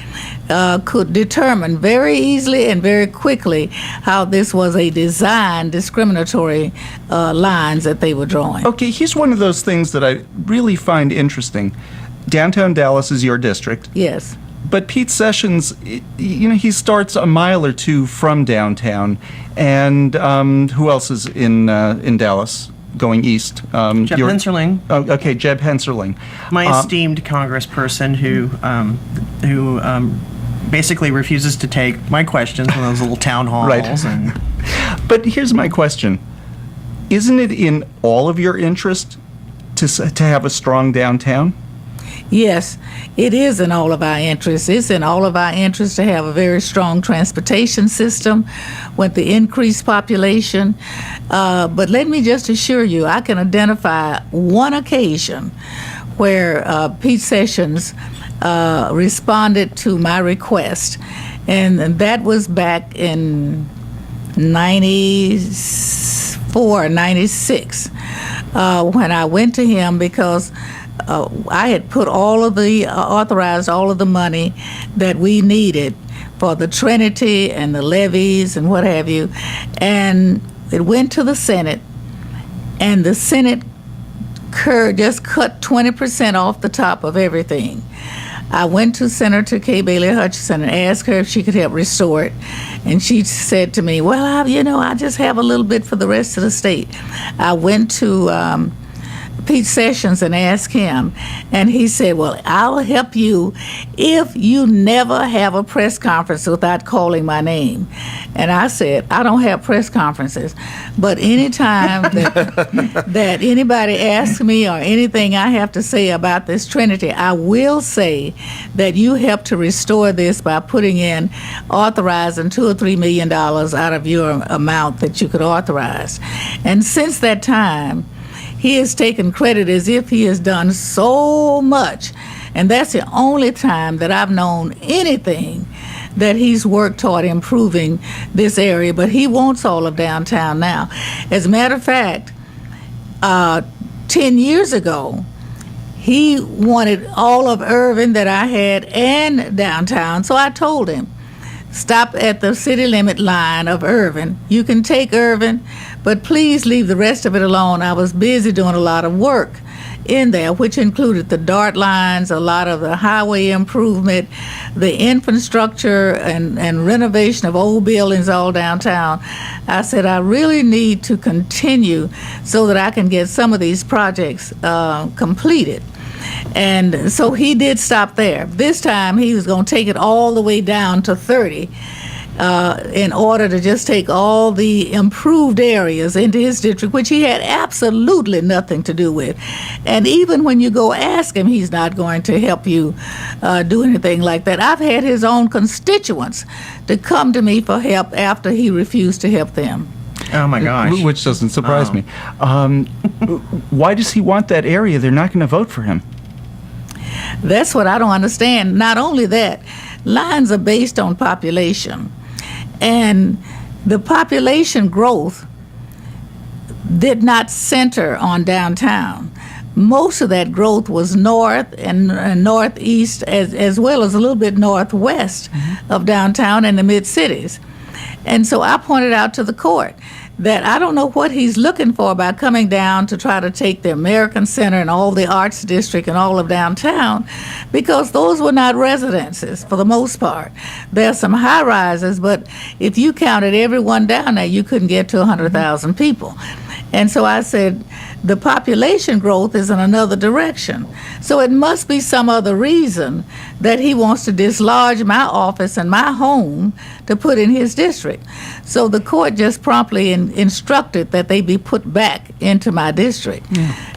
O: could determine very easily and very quickly how this was a design discriminatory lines that they were drawing.
B: Okay, here's one of those things that I really find interesting. Downtown Dallas is your district.
O: Yes.
B: But Pete Sessions, he starts a mile or two from downtown. And who else is in Dallas going east?
C: Jeb Henserling.
B: Oh, okay, Jeb Henserling.
C: My esteemed congressperson who basically refuses to take my questions in those little town halls.
B: Right. But here's my question. Isn't it in all of your interest to have a strong downtown?
O: Yes, it is in all of our interests. It's in all of our interests to have a very strong transportation system with the increased population. But let me just assure you, I can identify one occasion where Pete Sessions responded to my request, and that was back in 94, 96, when I went to him because I had put authorized all of the money that we needed for the Trinity and the levees and what have you. And it went to the Senate, and the Senate just cut 20% off the top of everything. I went to Senator Kay Bailey Hutchinson and asked her if she could help restore it. And she said to me, well, I just have a little bit for the rest of the state. I went to Pete Sessions and asked him, and he said, well, I'll help you if you never have a press conference without calling my name. And I said, I don't have press conferences, but anytime that anybody asks me or anything I have to say about this Trinity, I will say that you helped to restore this by authorizing $2 or $3 million out of your amount that you could authorize. And since that time, he has taken credit as if he has done so much. And that's the only time that I've known anything that he's worked toward improving this area. But he wants all of downtown now. As a matter of fact, 10 years ago, he wanted all of Irvin that I had and downtown. So I told him, stop at the city limit line of Irvin. You can take Irvin, but please leave the rest of it alone. I was busy doing a lot of work in there, which included the DART lines, a lot of the highway improvement, the infrastructure and renovation of old buildings all downtown. I said, I really need to continue so that I can get some of these projects completed. And so he did stop there. This time he was going to take it all the way down to 30 in order to just take all the improved areas into his district, which he had absolutely nothing to do with. And even when you go ask him, he's not going to help you do anything like that. I've had his own constituents to come to me for help after he refused to help them.
C: Oh my gosh.
B: Which doesn't surprise me. Why does he want that area? They're not going to vote for him.
O: That's what I don't understand. Not only that, lines are based on population. And the population growth did not center on downtown. Most of that growth was north and northeast, as well as a little bit northwest of downtown and the mid-cities. And so I pointed out to the court that I don't know what he's looking for by coming down to try to take the American Center and all the Arts District and all of downtown, because those were not residences for the most part. There's some high-rises, but if you counted everyone down there, you couldn't get to 100,000 people. And so I said, the population growth is in another direction. So it must be some other reason that he wants to dislodge my office and my home to put in his district. So the court just promptly instructed that they be put back into my district.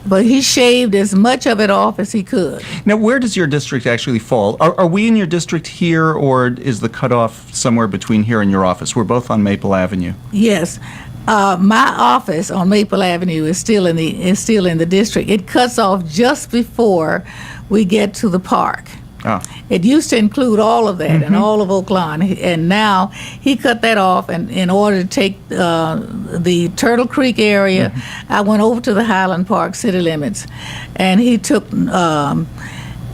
O: But he shaved as much of it off as he could.
B: Now, where does your district actually fall? Are we in your district here, or is the cutoff somewhere between here and your office? We're both on Maple Avenue.
O: Yes. My office on Maple Avenue is still in the district. It cuts off just before we get to the park.
B: Oh.
O: It used to include all of that and all of Oak Lawn, and now he cut that off. And in order to take the Turtle Creek area, I went over to the Highland Park city limits, and he took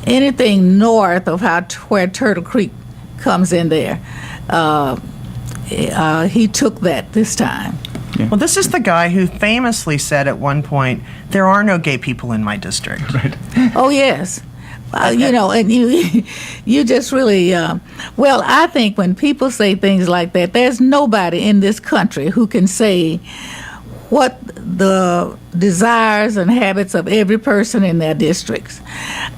O: anything north of where Turtle Creek comes in there. He took that this time.
C: Yeah. Well, this is the guy who famously said at one point, "There are no gay people in my district."
B: Right.
O: Oh, yes. And you just really, I think when people say things like that, there's nobody in this country who can say what the desires and habits of every person in their districts.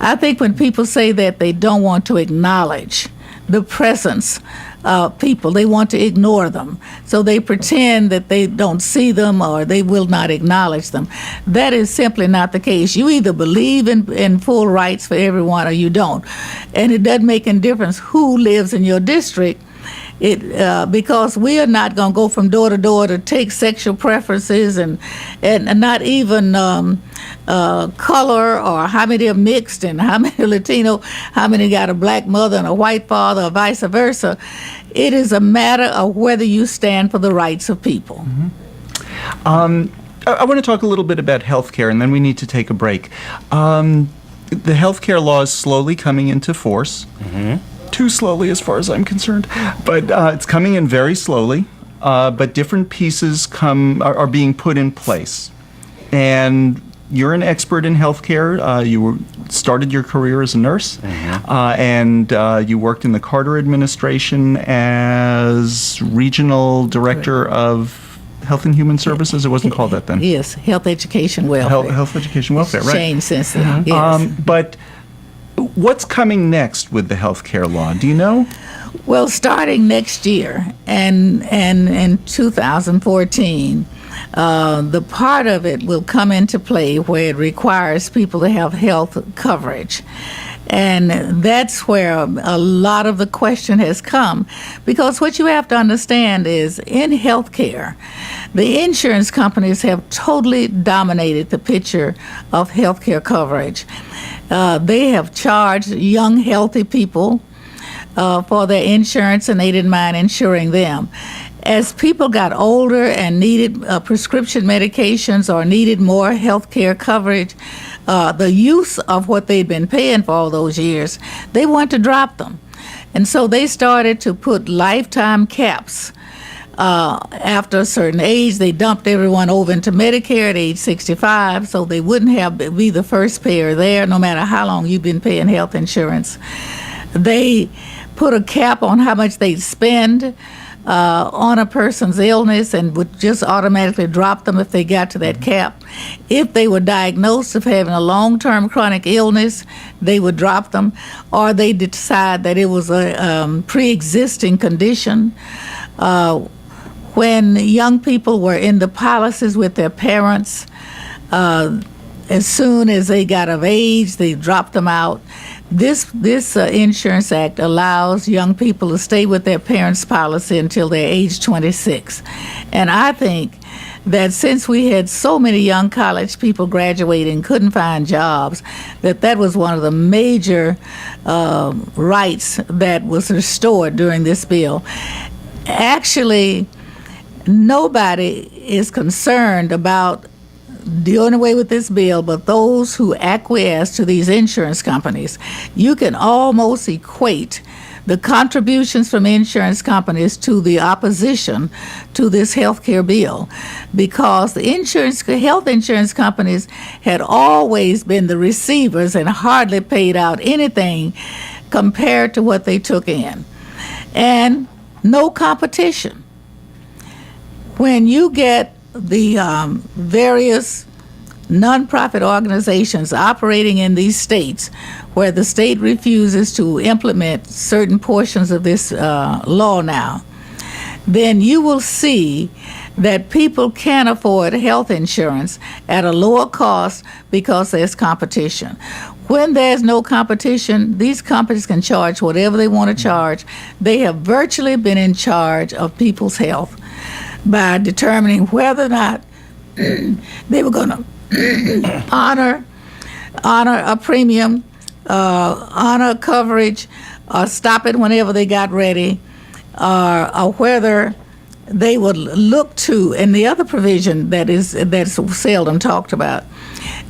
O: I think when people say that, they don't want to acknowledge the presence of people. They want to ignore them. So they pretend that they don't see them or they will not acknowledge them. That is simply not the case. You either believe in full rights for everyone or you don't. And it doesn't make any difference who lives in your district. Because we are not going to go from door to door to take sexual preferences and not even color or how many are mixed and how many are Latino, how many got a black mother and a white father or vice versa. It is a matter of whether you stand for the rights of people.
B: I want to talk a little bit about health care, and then we need to take a break. The health care law is slowly coming into force. Too slowly as far as I'm concerned, but it's coming in very slowly, but different pieces are being put in place. And you're an expert in healthcare. You started your career as a nurse, and you worked in the Carter administration as regional director of Health and Human Services. It wasn't called that then.
O: Yes, Health Education Welfare.
B: Health Education Welfare, right.
O: Changed since then, yes.
B: But what's coming next with the health care law? Do you know?
O: Well, starting next year and in 2014, the part of it will come into play where it requires people to have health coverage. And that's where a lot of the question has come, because what you have to understand is in healthcare, the insurance companies have totally dominated the picture of healthcare coverage. They have charged young, healthy people for their insurance, and they didn't mind insuring them. As people got older and needed prescription medications or needed more health care coverage, the use of what they'd been paying for all those years, they wanted to drop them. And so they started to put lifetime caps. After a certain age, they dumped everyone over into Medicare at age 65, so they wouldn't be the first payer there, no matter how long you've been paying health insurance. They put a cap on how much they'd spend on a person's illness and would just automatically drop them if they got to that cap. If they were diagnosed of having a long-term chronic illness, they would drop them, or they decide that it was a pre-existing condition. When young people were in the policies with their parents, as soon as they got of age, they dropped them out. This Insurance Act allows young people to stay with their parents' policy until they're age 26. And I think that since we had so many young college people graduating, couldn't find jobs, that was one of the major rights that was restored during this bill. Actually, nobody is concerned about doing away with this bill, but those who acquiesce to these insurance companies. You can almost equate the contributions from insurance companies to the opposition to this health care bill, because the health insurance companies had always been the receivers and hardly paid out anything compared to what they took in. And no competition. When you get the various nonprofit organizations operating in these states where the state refuses to implement certain portions of this law now, then you will see that people can afford health insurance at a lower cost because there's competition. When there's no competition, these companies can charge whatever they want to charge. They have virtually been in charge of people's health by determining whether or not they were going to honor a premium, honor coverage, or stop it whenever they got ready, or whether they would look to, and the other provision that's seldom talked about,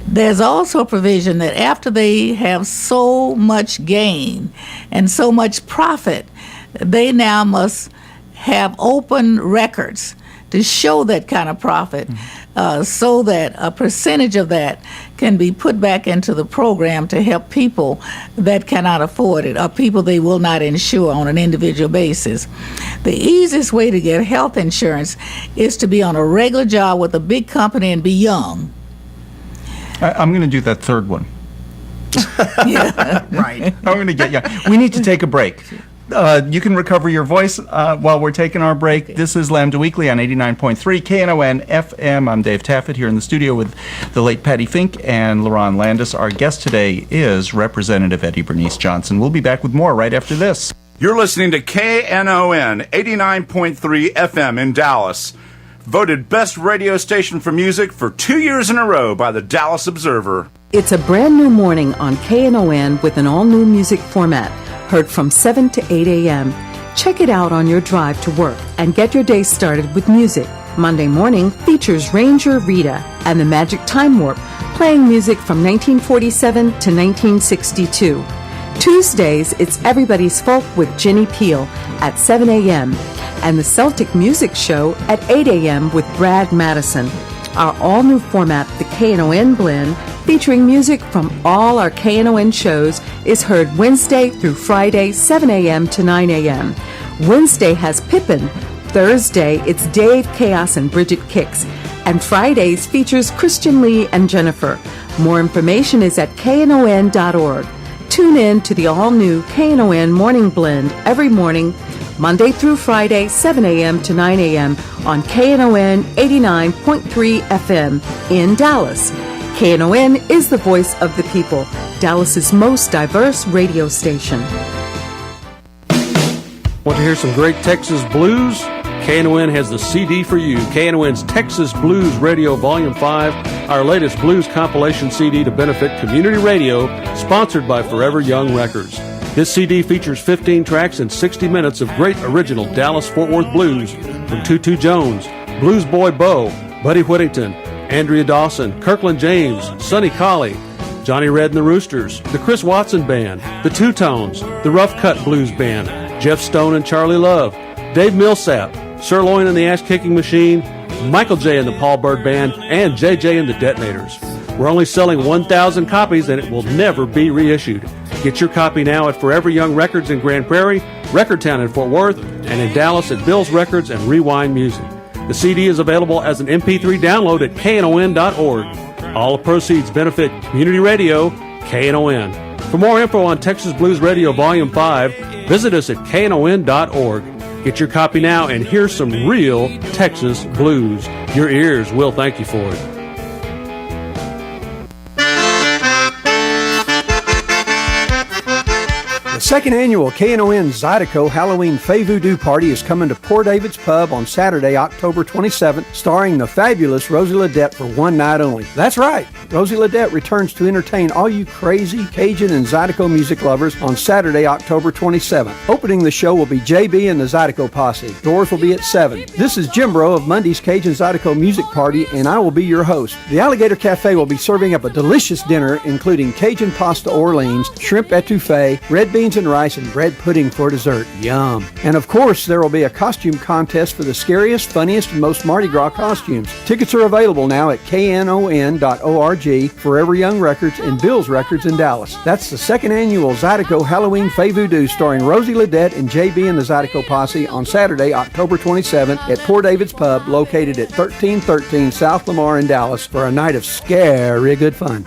O: there's also a provision that after they have so much gain and so much profit, they now must have open records to show that kind of profit, so that a percentage of that can be put back into the program to help people that cannot afford it, or people they will not insure on an individual basis. The easiest way to get health insurance is to be on a regular job with a big company and be young.
B: I'm going to do that third one.
O: Yeah.
B: Right. I'm going to get you. We need to take a break. You can recover your voice while we're taking our break. Okay. This is Lambda Weekly on 89.3 KNON FM. I'm Dave Taffet here in the studio with the late Patty Fink and LaRon Landis. Our guest today is Representative Eddie Bernice Johnson. We'll be back with more right after this.
L: You're listening to KNON 89.3 FM in Dallas. Voted best radio station for music for 2 years in a row by the Dallas Observer.
H: It's a brand new morning on KNON with an all-new music format. Heard from 7 to 8 a.m. Check it out on your drive to work and get your day started with music. Monday morning features Ranger Rita and the Magic Time Warp, playing music from 1947 to 1962. Tuesdays, it's Everybody's Folk with Ginny Peel at 7 a.m. and the Celtic Music Show at 8 a.m. with Brad Madison. Our all-new format, the KNON Blend, featuring music from all our KNON shows, is heard Wednesday through Friday, 7 a.m. to 9 a.m. Wednesday has Pippin. Thursday, it's Dave Chaos and Bridget Kicks. And Fridays features Christian Lee and Jennifer. More information is at knon.org. Tune in to the all-new KNON Morning Blend every morning, Monday through Friday, 7 a.m. to 9 a.m. on KNON 89.3 FM in Dallas. KNON is the voice of the people, Dallas's most diverse radio station.
I: Want to hear some great Texas blues? KNON has the CD for you. KNON's Texas Blues Radio Volume 5, our latest blues compilation CD to benefit community radio, sponsored by Forever Young Records. This CD features 15 tracks and 60 minutes of great original Dallas-Fort Worth blues from Tutu Jones, Blues Boy Bo, Buddy Whittington, Andrea Dawson, Kirkland James, Sonny Colley, Johnny Red and the Roosters, the Chris Watson Band, the Two Tones, the Rough Cut Blues Band, Jeff Stone and Charlie Love, Dave Millsap, Sirloin and the Ash-Kicking Machine, Michael J. and the Paul Bird Band, and JJ and the Detonators. We're only selling 1,000 copies and it will never be reissued. Get your copy now at Forever Young Records in Grand Prairie, Record Town in Fort Worth, and in Dallas at Bill's Records and Rewind Music. The CD is available as an MP3 download at knon.org. All the proceeds benefit community radio, KNON. For more info on Texas Blues Radio Volume 5, visit us at knon.org. Get your copy now and hear some real Texas blues. Your ears will thank you for it.
M: The second annual KNON Zydeco Halloween Fey Voodoo Party is coming to Poor David's Pub on Saturday, October 27th, starring the fabulous Rosie Ledette for one night only. That's right, Rosie Ledette returns to entertain all you crazy Cajun and Zydeco music lovers on Saturday, October 27th. Opening the show will be JB and the Zydeco Posse. Doors will be at 7. This is Jim Bro of Monday's Cajun Zydeco Music Party, and I will be your host. The Alligator Cafe will be serving up a delicious dinner including Cajun pasta Orleans, shrimp etouffee, red beans beans and rice and bread pudding for dessert. Yum. And of course, there will be a costume contest for the scariest, funniest, and most Mardi Gras costumes. Tickets are available now at knon.org, Forever Young Records, and Bill's Records in Dallas. That's the second annual Zydeco Halloween Fey Voodoo starring Rosie Ledette and JB and the Zydeco Posse on Saturday, October 27th at Poor David's Pub, located at 1313 South Lamar in Dallas, for a night of scary good fun.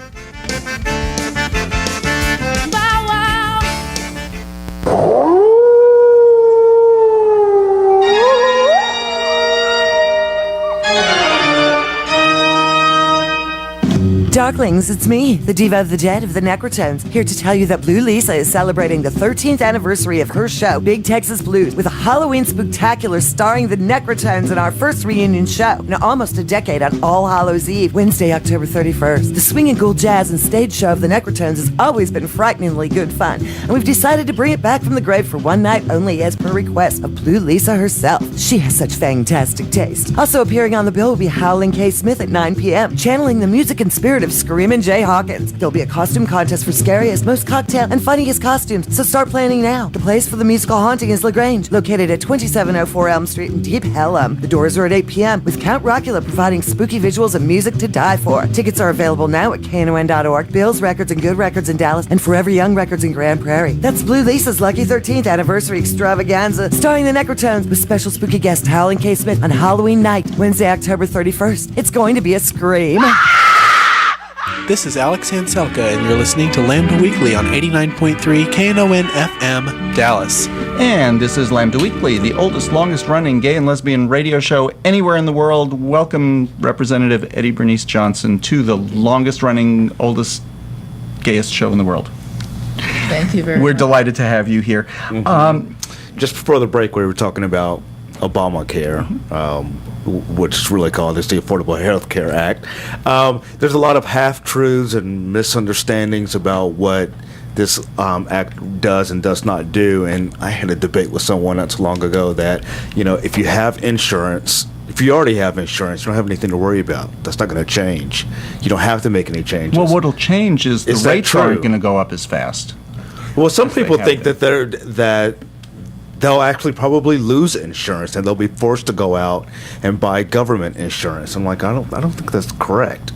N: Darklings, it's me, the Diva of the Dead of the Necrotones, here to tell you that Blue Lisa is celebrating the 13th anniversary of her show, Big Texas Blues, with a Halloween spectacular starring the Necrotones in our first reunion show. Now, almost a decade on All Hallows Eve, Wednesday, October 31st. The swing and ghoul jazz and stage show of the Necrotones has always been frighteningly good fun, and we've decided to bring it back from the grave for one night only as per request of Blue Lisa herself. She has such fantastic taste. Also appearing on the bill will be Howlin' K. Smith at 9 p.m., channeling the music and spirit of Screamin' Jay Hawkins. There'll be a costume contest for scariest, most cocktail, and funniest costumes, so start planning now. The place for the musical haunting is LaGrange, located at 2704 Elm Street in Deep Ellum. The doors are at 8 p.m., with Count Rockula providing spooky visuals and music to die for. Tickets are available now at KNON.org, Bill's Records and Good Records in Dallas, and Forever Young Records in Grand Prairie. That's Blue Lisa's Lucky 13th Anniversary Extravaganza, starring the Necrotones, with special spooky guest Howlin' K. Smith on Halloween night, Wednesday, October 31st. It's going to be a scream.
J: This is Alex Hanselka, and you're listening to Lambda Weekly on 89.3 KNON FM, Dallas.
B: And this is Lambda Weekly, the oldest, longest-running gay and lesbian radio show anywhere in the world. Welcome, Representative Eddie Bernice Johnson, to the longest-running, oldest, gayest show in the world.
O: Thank you very much.
B: We're delighted to have you here.
F: Just before the break, we were talking about Obamacare, which is really called the Affordable Health Care Act. There's a lot of half-truths and misunderstandings about what this act does and does not do. And I had a debate with someone not too long ago that, if you have insurance, if you already have insurance, you don't have anything to worry about. That's not going to change. You don't have to make any changes.
B: Well, what'll change is the rates aren't going to go up as fast.
F: Well, some people think that they'll actually probably lose insurance and they'll be forced to go out and buy government insurance. I'm like, I don't think that's correct.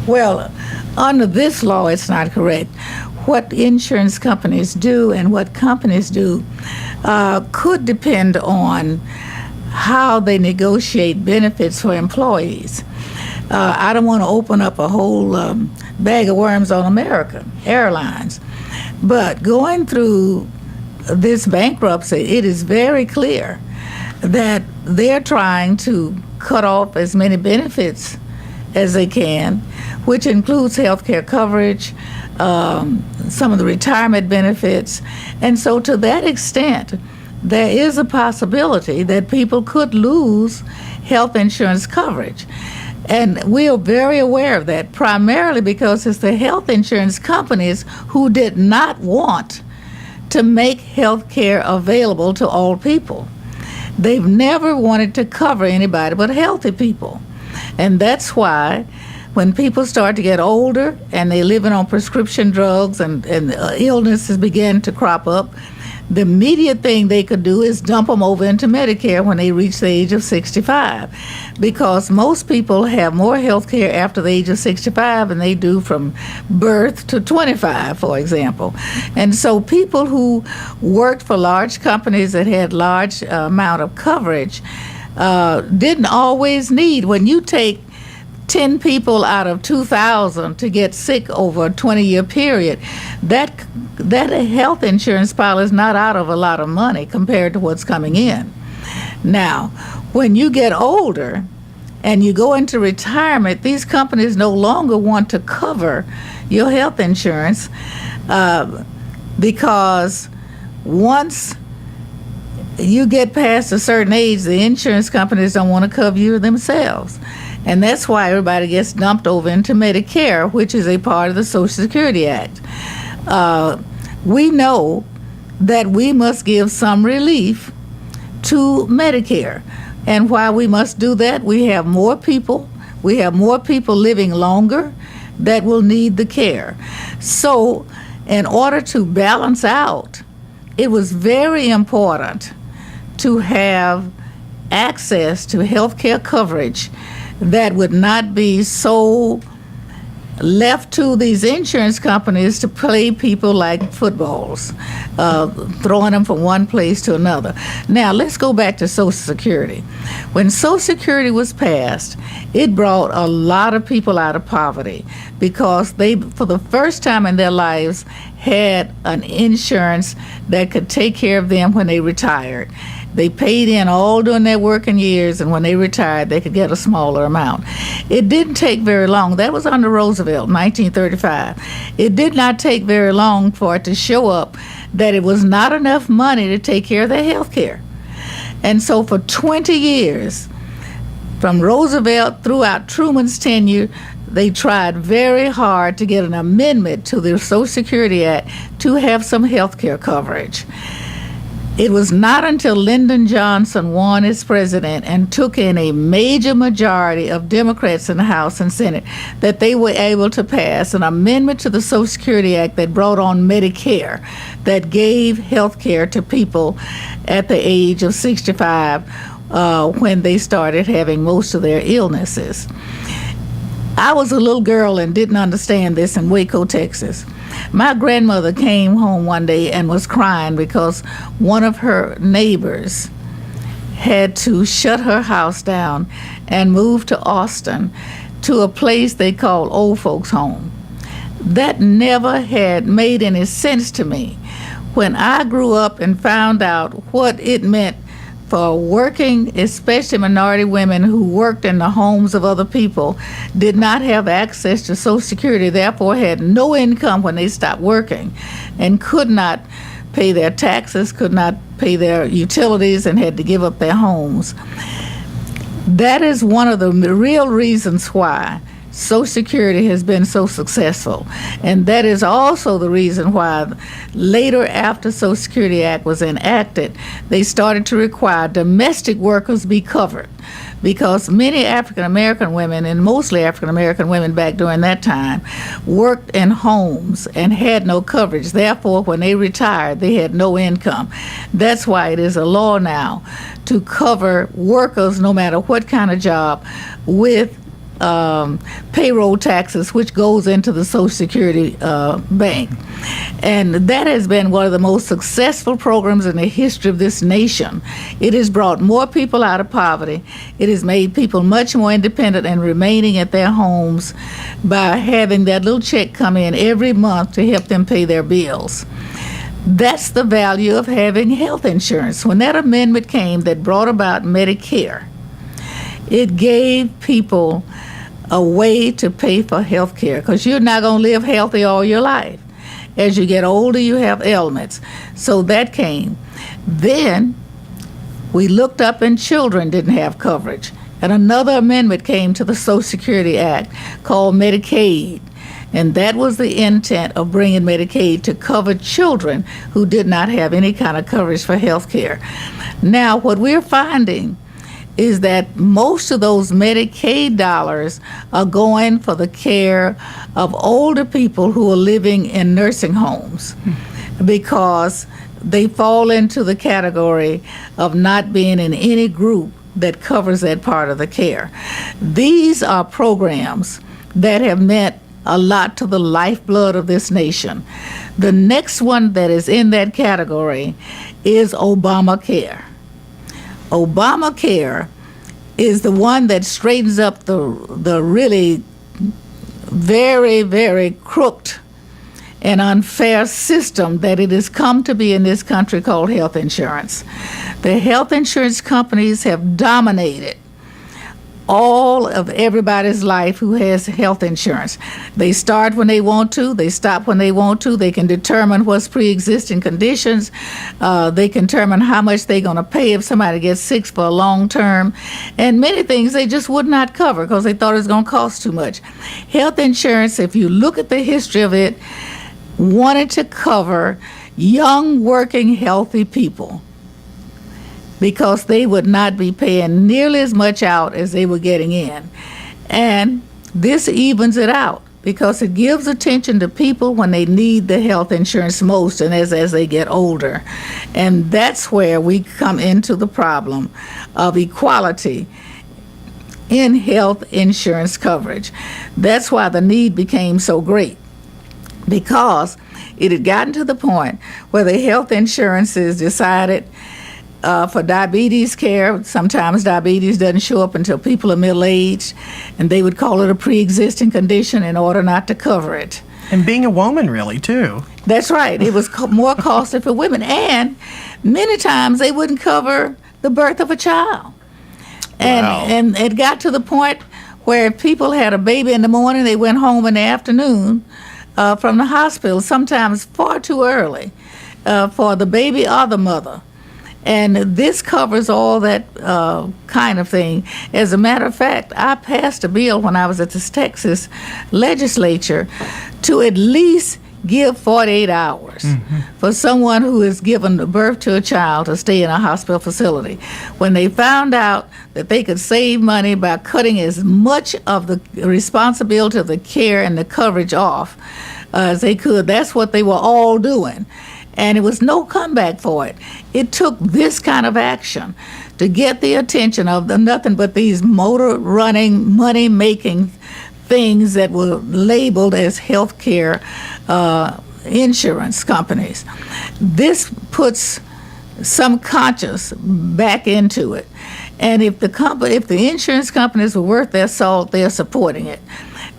O: Well, under this law, it's not correct. What insurance companies do and what companies do could depend on how they negotiate benefits for employees. I don't want to open up a whole bag of worms on American Airlines, but going through this bankruptcy, it is very clear that they're trying to cut off as many benefits as they can, which includes health care coverage, some of the retirement benefits. And so to that extent, there is a possibility that people could lose health insurance coverage. And we are very aware of that, primarily because it's the health insurance companies who did not want to make health care available to all people. They've never wanted to cover anybody but healthy people. And that's why when people start to get older and they're living on prescription drugs and illnesses begin to crop up, the immediate thing they could do is dump them over into Medicare when they reach the age of 65, because most people have more health care after the age of 65 than they do from birth to 25, for example. And so people who worked for large companies that had large amount of coverage didn't always need, when you take 10 people out of 2,000 to get sick over a 20-year period, that health insurance pile is not out of a lot of money compared to what's coming in. Now, when you get older and you go into retirement, these companies no longer want to cover your health insurance because once you get past a certain age, the insurance companies don't want to cover you themselves. And that's why everybody gets dumped over into Medicare, which is a part of the Social Security Act. We know that we must give some relief to Medicare. And why we must do that, we have more people living longer that will need the care. So in order to balance out, it was very important to have access to health care coverage that would not be so left to these insurance companies to play people like footballs, throwing them from one place to another. Now, let's go back to Social Security. When Social Security was passed, it brought a lot of people out of poverty because they, for the first time in their lives, had an insurance that could take care of them when they retired. They paid in all during their working years, and when they retired, they could get a smaller amount. It didn't take very long. That was under Roosevelt, 1935. It did not take very long for it to show up that it was not enough money to take care of their health care. And so for 20 years, from Roosevelt throughout Truman's tenure, they tried very hard to get an amendment to the Social Security Act to have some health care coverage. It was not until Lyndon Johnson won as president and took in a major majority of Democrats in the House and Senate that they were able to pass an amendment to the Social Security Act that brought on Medicare, that gave health care to people at the age of 65 when they started having most of their illnesses. I was a little girl and didn't understand this in Waco, Texas. My grandmother came home one day and was crying because one of her neighbors had to shut her house down and move to Austin to a place they call old folks' home. That never had made any sense to me. When I grew up and found out what it meant for working, especially minority women who worked in the homes of other people, did not have access to Social Security, therefore had no income when they stopped working, and could not pay their taxes, could not pay their utilities, and had to give up their homes. That is one of the real reasons why Social Security has been so successful. And that is also the reason why later, after Social Security Act was enacted, they started to require domestic workers be covered, because many African American women, and mostly African American women back during that time, worked in homes and had no coverage. Therefore, when they retired, they had no income. That's why it is a law now to cover workers, no matter what kind of job, with payroll taxes, which goes into the Social Security bank. And that has been one of the most successful programs in the history of this nation. It has brought more people out of poverty. It has made people much more independent and remaining at their homes by having that little check come in every month to help them pay their bills. That's the value of having health insurance. When that amendment came that brought about Medicare, it gave people a way to pay for health care, because you're not going to live healthy all your life. As you get older, you have ailments. So that came. Then we looked up and children didn't have coverage. And another amendment came to the Social Security Act called Medicaid. And that was the intent of bringing Medicaid to cover children who did not have any kind of coverage for health care. Now, what we're finding is that most of those Medicaid dollars are going for the care of older people who are living in nursing homes, because they fall into the category of not being in any group that covers that part of the care. These are programs that have meant a lot to the lifeblood of this nation. The next one that is in that category is Obamacare. Obamacare is the one that straightens up the really very, very crooked and unfair system that it has come to be in this country called health insurance. The health insurance companies have dominated all of everybody's life who has health insurance. They start when they want to, they stop when they want to, they can determine what's pre-existing conditions, they can determine how much they're going to pay if somebody gets sick for a long term, and many things they just would not cover because they thought it was going to cost too much. Health insurance, if you look at the history of it, wanted to cover young, working, healthy people, because they would not be paying nearly as much out as they were getting in. And this evens it out. because it gives attention to people when they need the health insurance most and as they get older. And that's where we come into the problem of equality in health insurance coverage. That's why the need became so great, because it had gotten to the point where the health insurances decided for diabetes care. Sometimes diabetes doesn't show up until people are middle-aged, and they would call it a pre-existing condition in order not to cover it.
C: And being a woman, really, too.
O: That's right. It was more costly for women, and many times they wouldn't cover the birth of a child. And it got to the point where if people had a baby in the morning, they went home in the afternoon from the hospital, sometimes far too early for the baby or the mother. And this covers all that kind of thing. As a matter of fact, I passed a bill when I was at the Texas legislature to at least give 48 hours for someone who has given birth to a child to stay in a hospital facility. When they found out that they could save money by cutting as much of the responsibility of the care and the coverage off as they could, that's what they were all doing. And it was no comeback for it. It took this kind of action to get the attention of nothing but these motor-running, money-making things that were labeled as health care insurance companies. This puts some conscience back into it. And if the insurance companies were worth their salt, they're supporting it.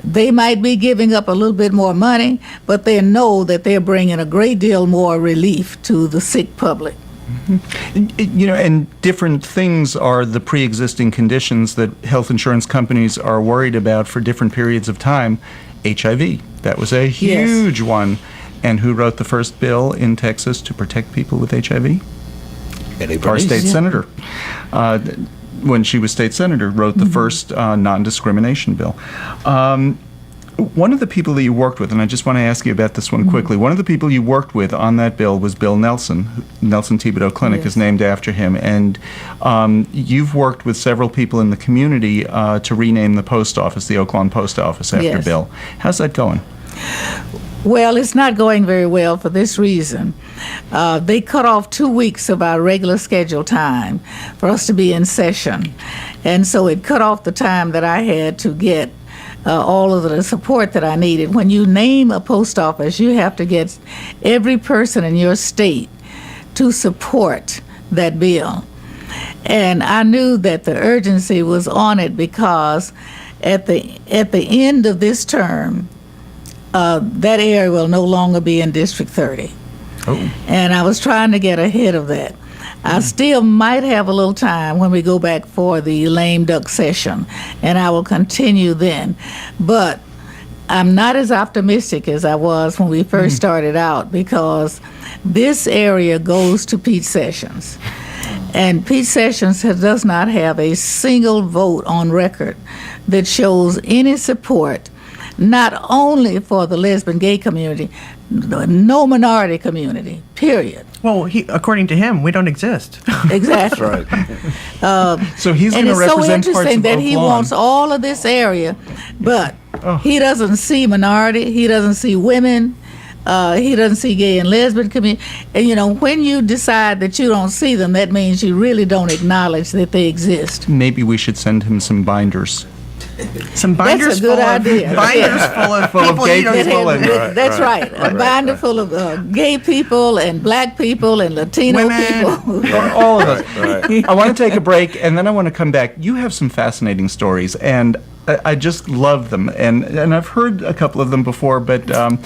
O: They might be giving up a little bit more money, but they know that they're bringing a great deal more relief to the sick public.
B: You know, and different things are the pre-existing conditions that health insurance companies are worried about for different periods of time. HIV, that was a huge one. And who wrote the first bill in Texas to protect people with HIV? Our state senator. When she was state senator, wrote the first non-discrimination bill. One of the people that you worked with, and I just want to ask you about this one quickly, one of the people you worked with on that bill was Bill Nelson. Nelson Thibodeau Clinic is named after him. And you've worked with several people in the community to rename the post office, the Oak Lawn Post Office, after Bill. How's that going?
O: Well, it's not going very well for this reason. They cut off 2 weeks of our regular scheduled time for us to be in session. And so it cut off the time that I had to get all of the support that I needed. When you name a post office, you have to get every person in your state to support that bill. And I knew that the urgency was on it because at the end of this term, that area will no longer be in District 30. And I was trying to get ahead of that. I still might have a little time when we go back for the lame duck session, and I will continue then. But I'm not as optimistic as I was when we first started out, because this area goes to Pete Sessions. And Pete Sessions does not have a single vote on record that shows any support, not only for the lesbian gay community, no minority community, period.
C: Well, according to him, we don't exist.
O: Exactly.
C: Right.
B: So he's going to represent parts of Oak Lawn.
O: And it's so interesting that he wants all of this area, but he doesn't see minority, he doesn't see women, he doesn't see gay and lesbian community. And, you know, when you decide that you don't see them, that means you really don't acknowledge that they exist.
B: Maybe we should send him some binders.
C: Some binders
O: That's a good idea.
C: Binders full of gay people.
O: That's right. A binder full of gay people and black people and Latino people.
B: All of us. Right. I want to take a break, and then I want to come back. You have some fascinating stories, and I just love them. And I've heard a couple of them before, but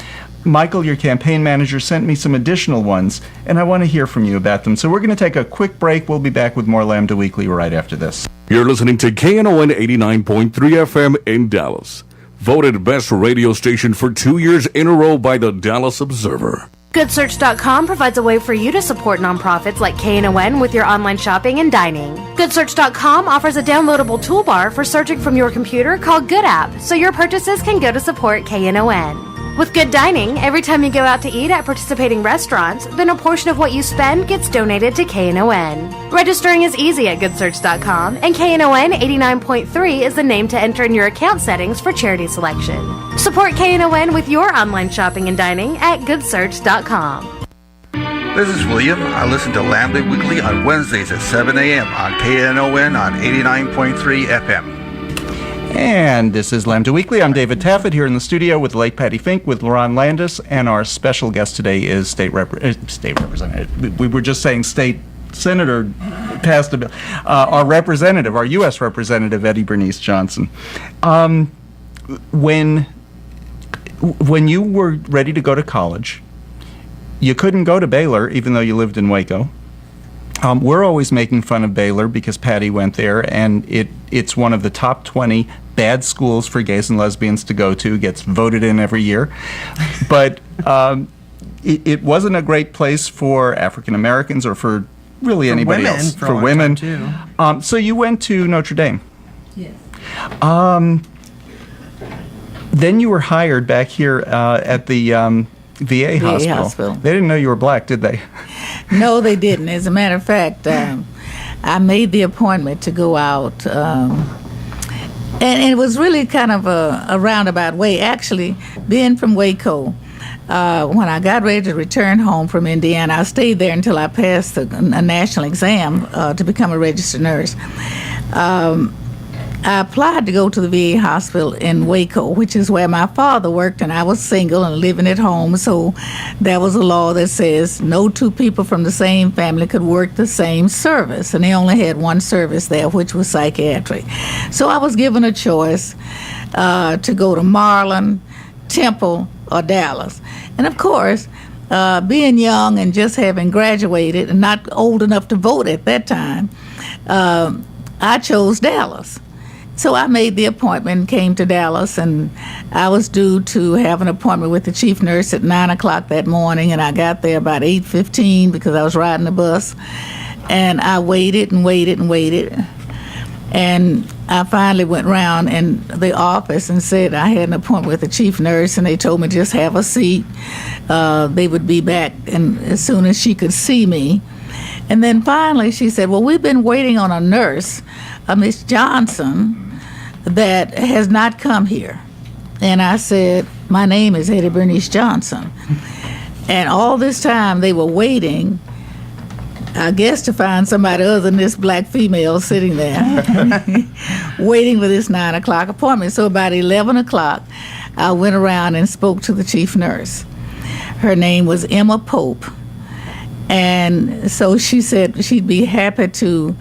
B: Michael, your campaign manager, sent me some additional ones, and I want to hear from you about them. So we're going to take a quick break. We'll be back with more Lambda Weekly right after this.
P: You're listening to KNON 89.3 FM in Dallas. Voted best radio station for 2 years in a row by the Dallas Observer.
Q: GoodSearch.com provides a way for you to support nonprofits like KNON with your online shopping and dining. GoodSearch.com offers a downloadable toolbar for searching from your computer called Good App, so your purchases can go to support KNON. With good dining, every time you go out to eat at participating restaurants, then a portion of what you spend gets donated to KNON. Registering is easy at goodsearch.com, and KNON 89.3 is the name to enter in your account settings for charity selection. Support KNON with your online shopping and dining at goodsearch.com.
R: This is William. I listen to Lambda Weekly on Wednesdays at 7 a.m. on KNON on 89.3 FM.
B: And this is Lambda Weekly. I'm David Taffet here in the studio with the late Patty Fink, with Lauren Landis, and our special guest today is State Representative. We were just saying State Senator passed a bill. Our representative, our U.S. Representative, Eddie Bernice Johnson. When you were ready to go to college, you couldn't go to Baylor, even though you lived in Waco. We're always making fun of Baylor because Patty went there, and it's one of the top 20 bad schools for gays and lesbians to go to, gets voted in every year. But it wasn't a great place for African Americans or for really anybody else. For women. Too. So you went to Notre Dame.
O: Yes.
B: Then you were hired back here at the VA hospital. They didn't know you were black, did they?
O: No, they didn't. As a matter of fact, I made the appointment to go out, and it was really kind of a roundabout way. Actually, being from Waco, when I got ready to return home from Indiana, I stayed there until I passed a national exam to become a registered nurse. I applied to go to the VA hospital in Waco, which is where my father worked, and I was single and living at home, so there was a law that says no two people from the same family could work the same service, and they only had one service there, which was psychiatry. So I was given a choice to go to Marlin, Temple, or Dallas. And of course, being young and just having graduated and not old enough to vote at that time, I chose Dallas. So I made the appointment and came to Dallas, and I was due to have an appointment with the chief nurse at 9 o'clock that morning, and I got there about 8:15 because I was riding the bus. And I waited and waited and waited. And I finally went around in the office and said I had an appointment with the chief nurse, and they told me just have a seat. They would be back and as soon as she could see me. And then finally she said, well, we've been waiting on a nurse, Miss Johnson, that has not come here. And I said, my name is Eddie Bernice Johnson. And all this time they were waiting, I guess, to find somebody other than this black female sitting there, waiting for this 9 o'clock appointment. So about 11 o'clock, I went around and spoke to the chief nurse. Her name was Emma Pope. And so she said she'd be happy to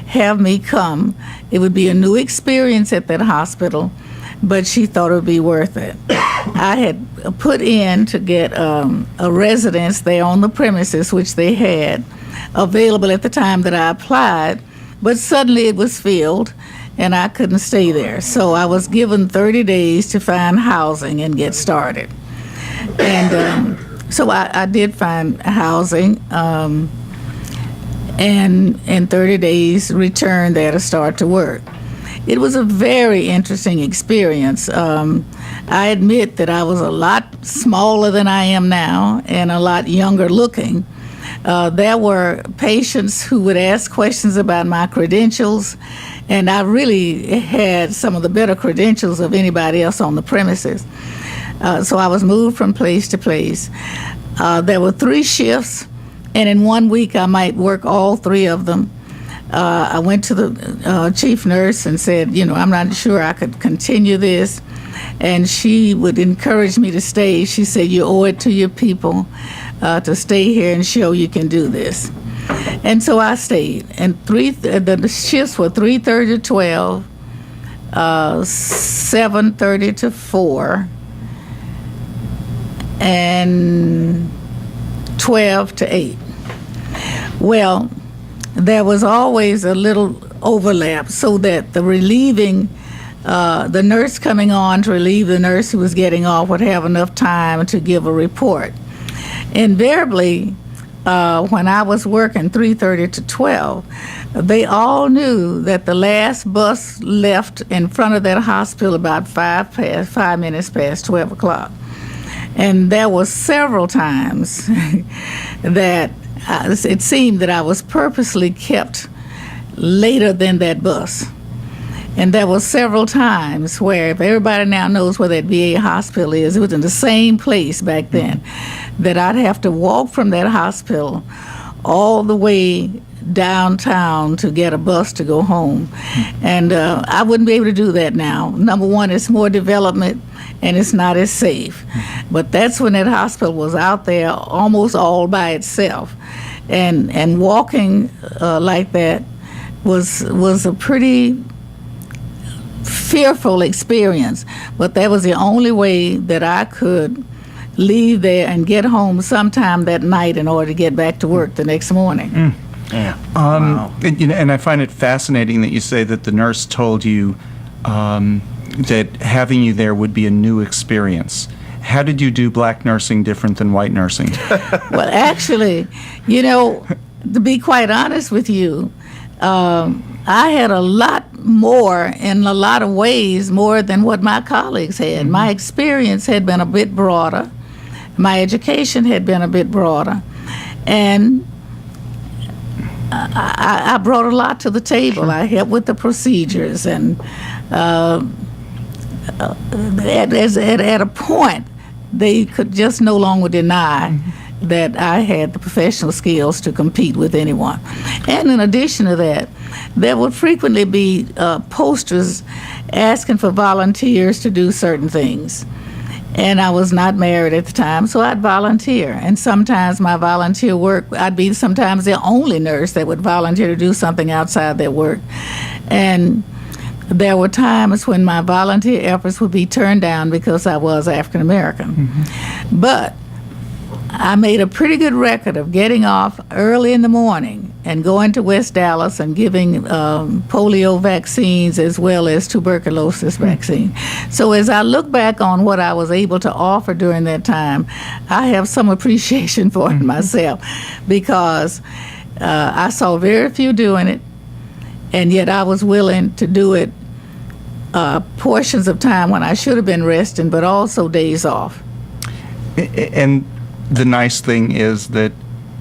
O: have me come. It would be a new experience at that hospital, but she thought it would be worth it. I had put in to get a residence there on the premises, which they had available at the time that I applied, but suddenly it was filled and I couldn't stay there. So I was given 30 days to find housing and get started. And so I did find housing, and in 30 days returned there to start to work. It was a very interesting experience. I admit that I was a lot smaller than I am now and a lot younger looking. There were patients who would ask questions about my credentials, and I really had some of the better credentials of anybody else on the premises. So I was moved from place to place. There were 3 shifts, and in 1 week I might work all 3 of them. I went to the chief nurse and said, I'm not sure I could continue this. And she would encourage me to stay. She said, you owe it to your people to stay here and show you can do this. And so I stayed. And the shifts were 3:30 to 12, 7:30 to 4, and 12 to 8. Well, there was always a little overlap so that the relieving, the nurse coming on to relieve the nurse who was getting off would have enough time to give a report. Invariably, when I was working 3:30 to 12, they all knew that the last bus left in front of that hospital about 5 minutes past 12 o'clock. And there were several times that it seemed that I was purposely kept later than that bus. And there were several times where, if everybody now knows where that VA hospital is, it was in the same place back then, that I'd have to walk from that hospital all the way downtown to get a bus to go home. And I wouldn't be able to do that now. Number one, it's more development and it's not as safe. But that's when that hospital was out there almost all by itself. And walking like that was a pretty fearful experience, but that was the only way that I could leave there and get home sometime that night in order to get back to work the next morning.
B: Yeah. And I find it fascinating that you say that the nurse told you that having you there would be a new experience. How did you do black nursing different than white nursing?
O: Well, actually, to be quite honest with you, I had a lot more, in a lot of ways, more than what my colleagues had. My experience had been a bit broader. My education had been a bit broader. And I brought a lot to the table. I helped with the procedures. And at a point, they could just no longer deny that I had the professional skills to compete with anyone. And in addition to that, there would frequently be posters asking for volunteers to do certain things. And I was not married at the time, so I'd volunteer. And sometimes my volunteer work, I'd be sometimes the only nurse that would volunteer to do something outside their work. And there were times when my volunteer efforts would be turned down because I was African American. But I made a pretty good record of getting off early in the morning and going to West Dallas and giving polio vaccines as well as tuberculosis vaccine. So as I look back on what I was able to offer during that time, I have some appreciation for it myself, because I saw very few doing it, and yet I was willing to do it portions of time when I should have been resting, but also days off.
B: And the nice thing is that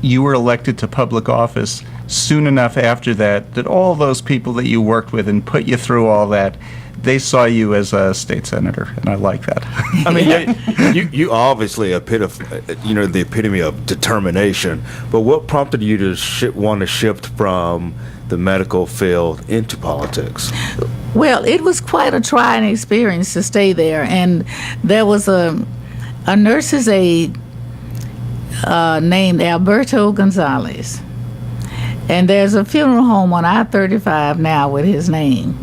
B: you were elected to public office soon enough after that all those people that you worked with and put you through all that, they saw you as a state senator, and I like that.
F: I mean, you obviously the epitome of determination. But what prompted you to want to shift from the medical field into politics?
O: Well, it was quite a trying experience to stay there, and there was a nurse's aide named Alberto Gonzalez, and there's a funeral home on I-35 now with his name.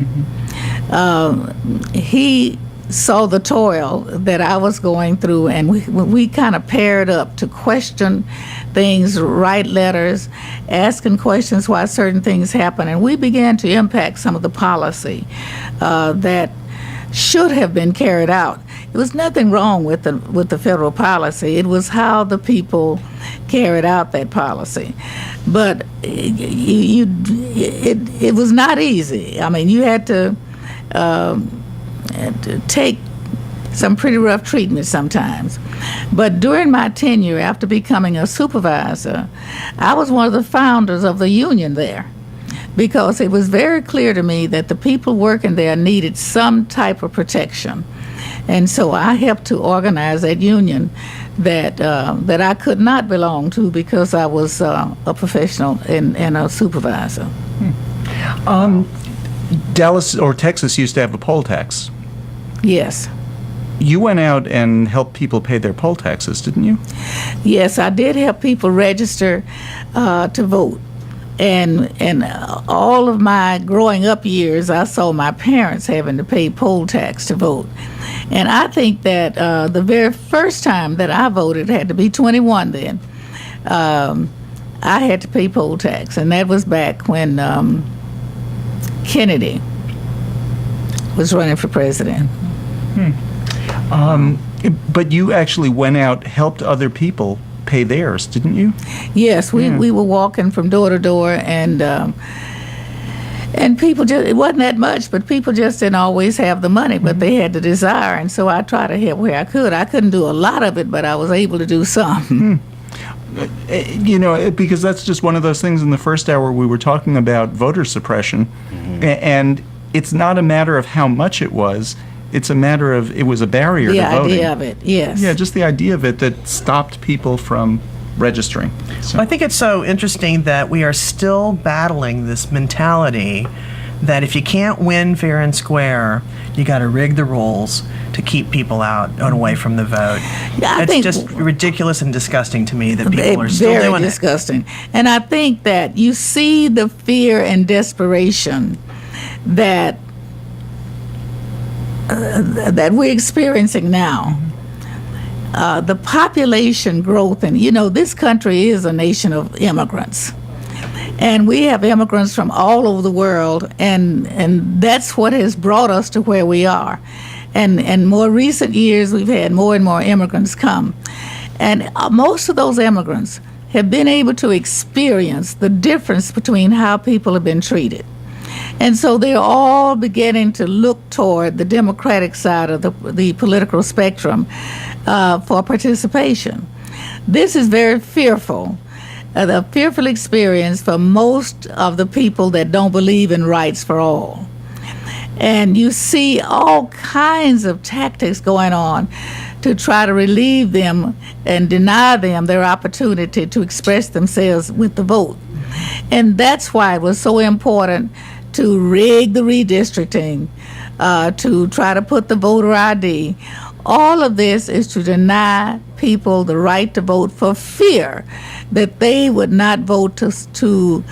O: He saw the toil that I was going through, and we kind of paired up to question things, write letters, asking questions why certain things happen, and we began to impact some of the policy that should have been carried out. There was nothing wrong with the federal policy. It was how the people carried out that policy. But it was not easy. I mean, you had to take some pretty rough treatment sometimes. But during my tenure, after becoming a supervisor, I was one of the founders of the union there, because it was very clear to me that the people working there needed some type of protection. And so I helped to organize that union that I could not belong to because I was a professional and a supervisor.
B: Dallas or Texas used to have a poll tax.
O: Yes.
B: You went out and helped people pay their poll taxes, didn't you?
O: Yes, I did help people register to vote. And all of my growing up years, I saw my parents having to pay poll tax to vote. And I think that the very first time that I voted, had to be 21 then, I had to pay poll tax. And that was back when Kennedy was running for president.
B: But you actually went out, helped other people pay theirs, didn't you?
O: Yes, we were walking from door to door, and And people just, it wasn't that much, but people just didn't always have the money, but they had the desire. And so I tried to help where I could. I couldn't do a lot of it, but I was able to do some.
B: Because that's just one of those things. In the first hour we were talking about voter suppression, and it's not a matter of how much it was. It's a matter of, it was a barrier to voting.
O: The idea of it, yes.
B: Yeah, just the idea of it that stopped people from registering.
C: Well, I think it's so interesting that we are still battling this mentality that if you can't win fair and square, you got to rig the rules to keep people out and away from the vote.
O: Yeah,
C: it's just ridiculous and disgusting to me that people are still
O: very
C: doing
O: disgusting. And I think that you see the fear and desperation that we're experiencing now. The population growth, and this country is a nation of immigrants, and we have immigrants from all over the world, and that's what has brought us to where we are. And in more recent years, we've had more and more immigrants come, and most of those immigrants have been able to experience the difference between how people have been treated. And so they're all beginning to look toward the Democratic side of the political spectrum for participation. This is very fearful, a fearful experience for most of the people that don't believe in rights for all. And you see all kinds of tactics going on to try to relieve them and deny them their opportunity to express themselves with the vote. And that's why it was so important to rig the redistricting, to try to put the voter ID. All of this is to deny people the right to vote for fear that they would not vote to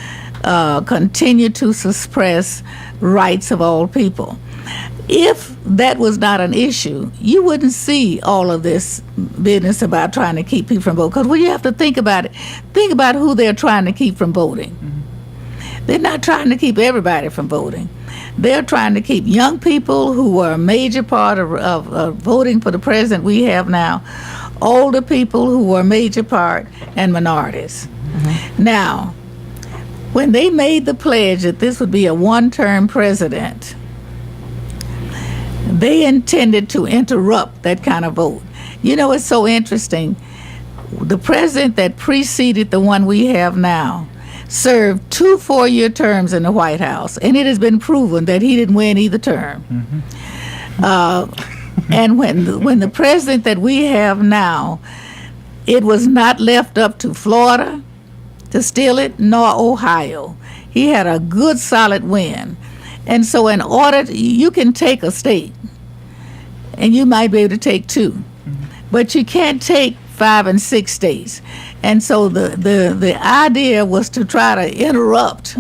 O: continue to suppress rights of all people. If that was not an issue, you wouldn't see all of this business about trying to keep people from voting. Because when you have to think about it, think about who they're trying to keep from voting. They're not trying to keep everybody from voting. They're trying to keep young people who were a major part of voting for the president we have now, older people who were a major part, and minorities. Now, when they made the pledge that this would be a one-term president, they intended to interrupt that kind of vote. It's so interesting. The president that preceded the one we have now served 2 4-year terms in the White House, and it has been proven that he didn't win either term. And when the president that we have now, it was not left up to Florida to steal it, nor Ohio. He had a good, solid win. And so in order you can take a state, and you might be able to take 2, but you can't take 5 and 6 states. And so the idea was to try to interrupt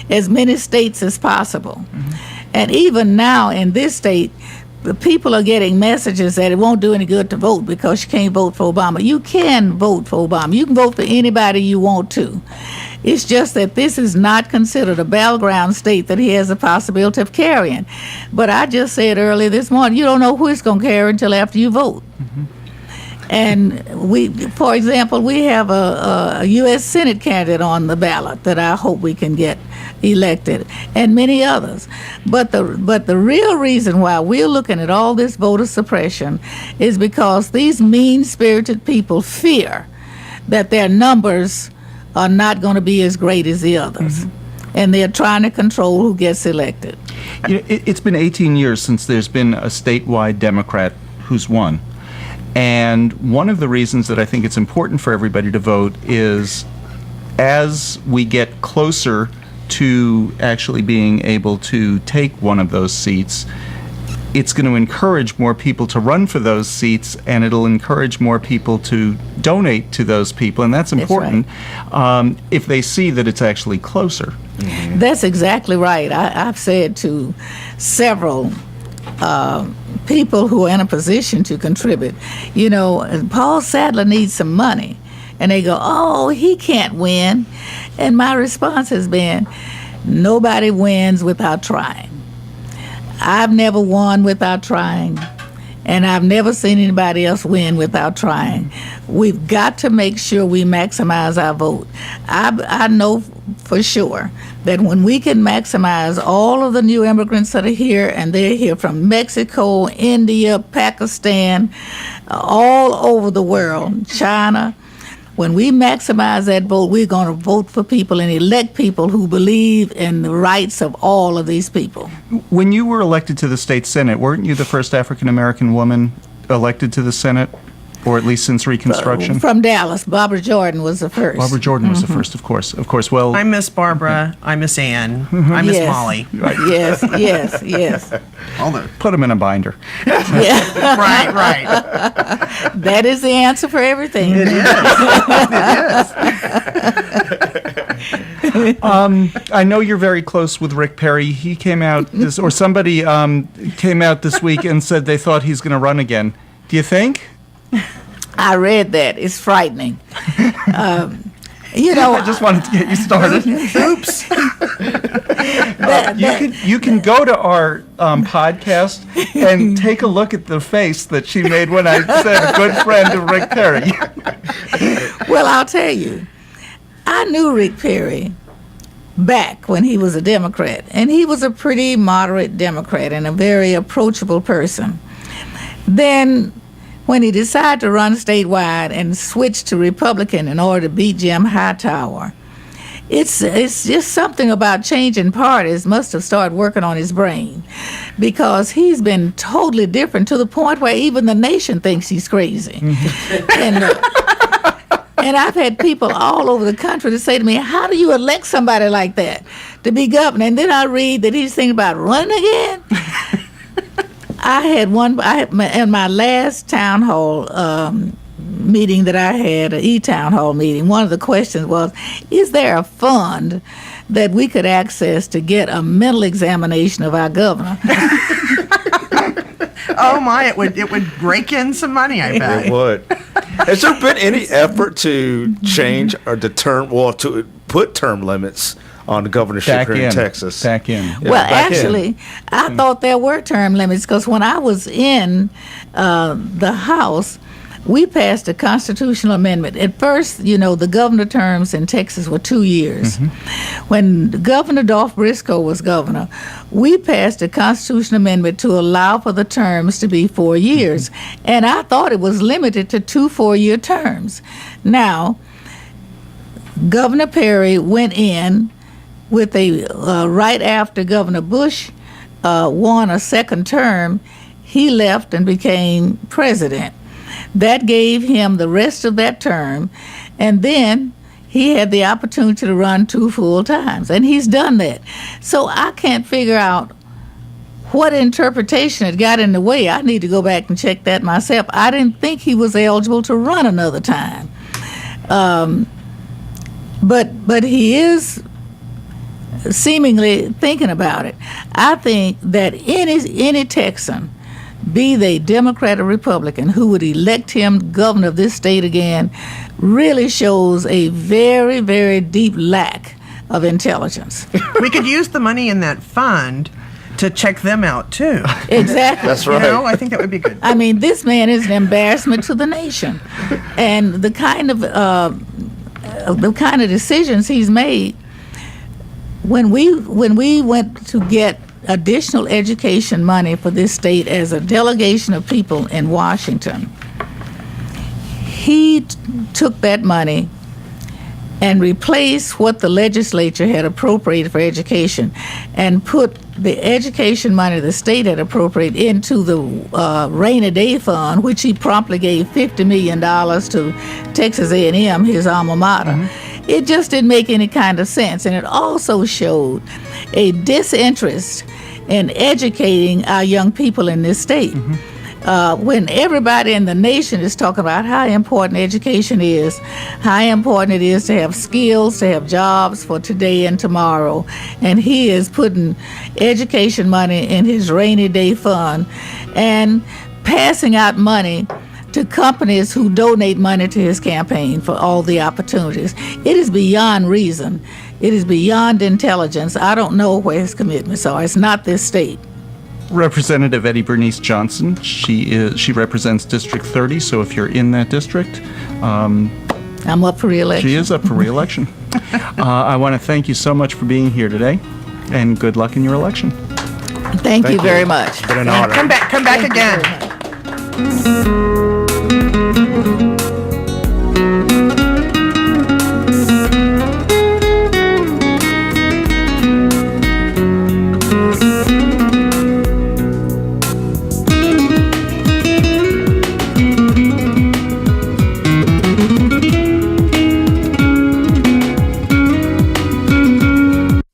O: as many states as possible. And even now in this state, the people are getting messages that it won't do any good to vote because you can't vote for Obama. You can vote for Obama. You can vote for anybody you want to. It's just that this is not considered a battleground state that he has the possibility of carrying. But I just said earlier this morning, you don't know who it's going to carry until after you vote. And for example, we have a U.S. Senate candidate on the ballot that I hope we can get elected, and many others. But the real reason why we're looking at all this voter suppression is because these mean-spirited people fear that their numbers are not going to be as great as the others. And they're trying to control who gets elected.
B: It's been 18 years since there's been a statewide Democrat who's won. And one of the reasons that I think it's important for everybody to vote is as we get closer to actually being able to take one of those seats, it's going to encourage more people to run for those seats, and it'll encourage more people to donate to those people, and that's important.
O: That's right.
B: If they see that it's actually closer.
O: That's exactly right. I've said to several people who are in a position to contribute, Paul Sadler needs some money. And they go, oh, he can't win. And my response has been, nobody wins without trying. I've never won without trying, and I've never seen anybody else win without trying. We've got to make sure we maximize our vote. I know for sure that when we can maximize all of the new immigrants that are here, and they're here from Mexico, India, Pakistan, all over the world, China, when we maximize that vote, we're going to vote for people and elect people who believe in the rights of all of these people.
B: When you were elected to the state Senate, weren't you the first African-American woman elected to the Senate? Or at least since Reconstruction?
O: From Dallas. Barbara Jordan was the first.
B: Barbara Jordan was the first, of course. Of course, well...
C: I'm Miss Barbara. I'm Miss Ann. I'm Miss Molly.
B: Right.
O: Yes.
B: Put them in a binder.
O: Yeah.
C: Right.
O: That is the answer for everything.
C: It is.
B: I know you're very close with Rick Perry. He came out, somebody came out this week and said they thought he's going to run again. Do you think?
O: I read that. It's frightening.
B: I just wanted to get you started.
O: Oops.
B: You can go to our podcast and take a look at the face that she made when I said good friend of Rick Perry.
O: Well, I'll tell you, I knew Rick Perry back when he was a Democrat, and he was a pretty moderate Democrat and a very approachable person. Then when he decided to run statewide and switch to Republican in order to beat Jim Hightower, it's just something about changing parties must have started working on his brain, because he's been totally different to the point where even the nation thinks he's crazy. And I've had people all over the country to say to me, how do you elect somebody like that to be governor? And then I read that he's thinking about running again. In my last town hall meeting that I had, an e-town hall meeting, one of the questions was, is there a fund that we could access to get a mental examination of our governor?
C: Oh my, it would break in some money, I bet.
F: It would. Has there been any effort to change or to put term limits on the governorship here in Texas?
B: Back in.
F: Yeah,
O: Well, actually, I thought there were term limits, because when I was in the House, we passed a constitutional amendment. At first, the governor terms in Texas were 2 years. When Governor Dolph Briscoe was governor, we passed a constitutional amendment to allow for the terms to be 4 years. And I thought it was limited to 2 4-year terms. Now, Governor Perry went in with right after Governor Bush won a second term, he left and became president. That gave him the rest of that term, and then he had the opportunity to run 2 full times, and he's done that. So I can't figure out what interpretation had got in the way. I need to go back and check that myself. I didn't think he was eligible to run another time. But he is seemingly thinking about it. I think that any Texan, be they Democrat or Republican, who would elect him governor of this state again, really shows a very, very deep lack of intelligence.
C: We could use the money in that fund to check them out, too.
O: Exactly.
F: That's right.
C: I think that would be good.
O: I mean, this man is an embarrassment to the nation. And the kind of decisions he's made, when we went to get additional education money for this state as a delegation of people in Washington, he took that money and replaced what the legislature had appropriated for education and put the education money the state had appropriated into the rainy day fund, which he promptly gave $50 million to Texas A&M, his alma mater. It just didn't make any kind of sense. And it also showed a disinterest in educating our young people in this state. When everybody in the nation is talking about how important education is, how important it is to have skills, to have jobs for today and tomorrow, and he is putting education money in his rainy day fund and passing out money to companies who donate money to his campaign for all the opportunities. It is beyond reason. It is beyond intelligence. I don't know where his commitments are. It's not this state.
B: Representative Eddie Bernice Johnson, she represents District 30, so if you're in that district...
O: I'm up for re-election.
B: She is up for re-election. I want to thank you so much for being here today, and good luck in your election.
O: Thank you very much.
F: It's been an honor.
C: Come back again.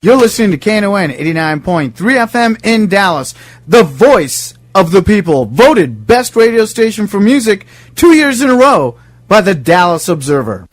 A: You're listening to KNON 89.3 FM in Dallas, the voice of the people, voted best radio station for music 2 years in a row by the Dallas Observer.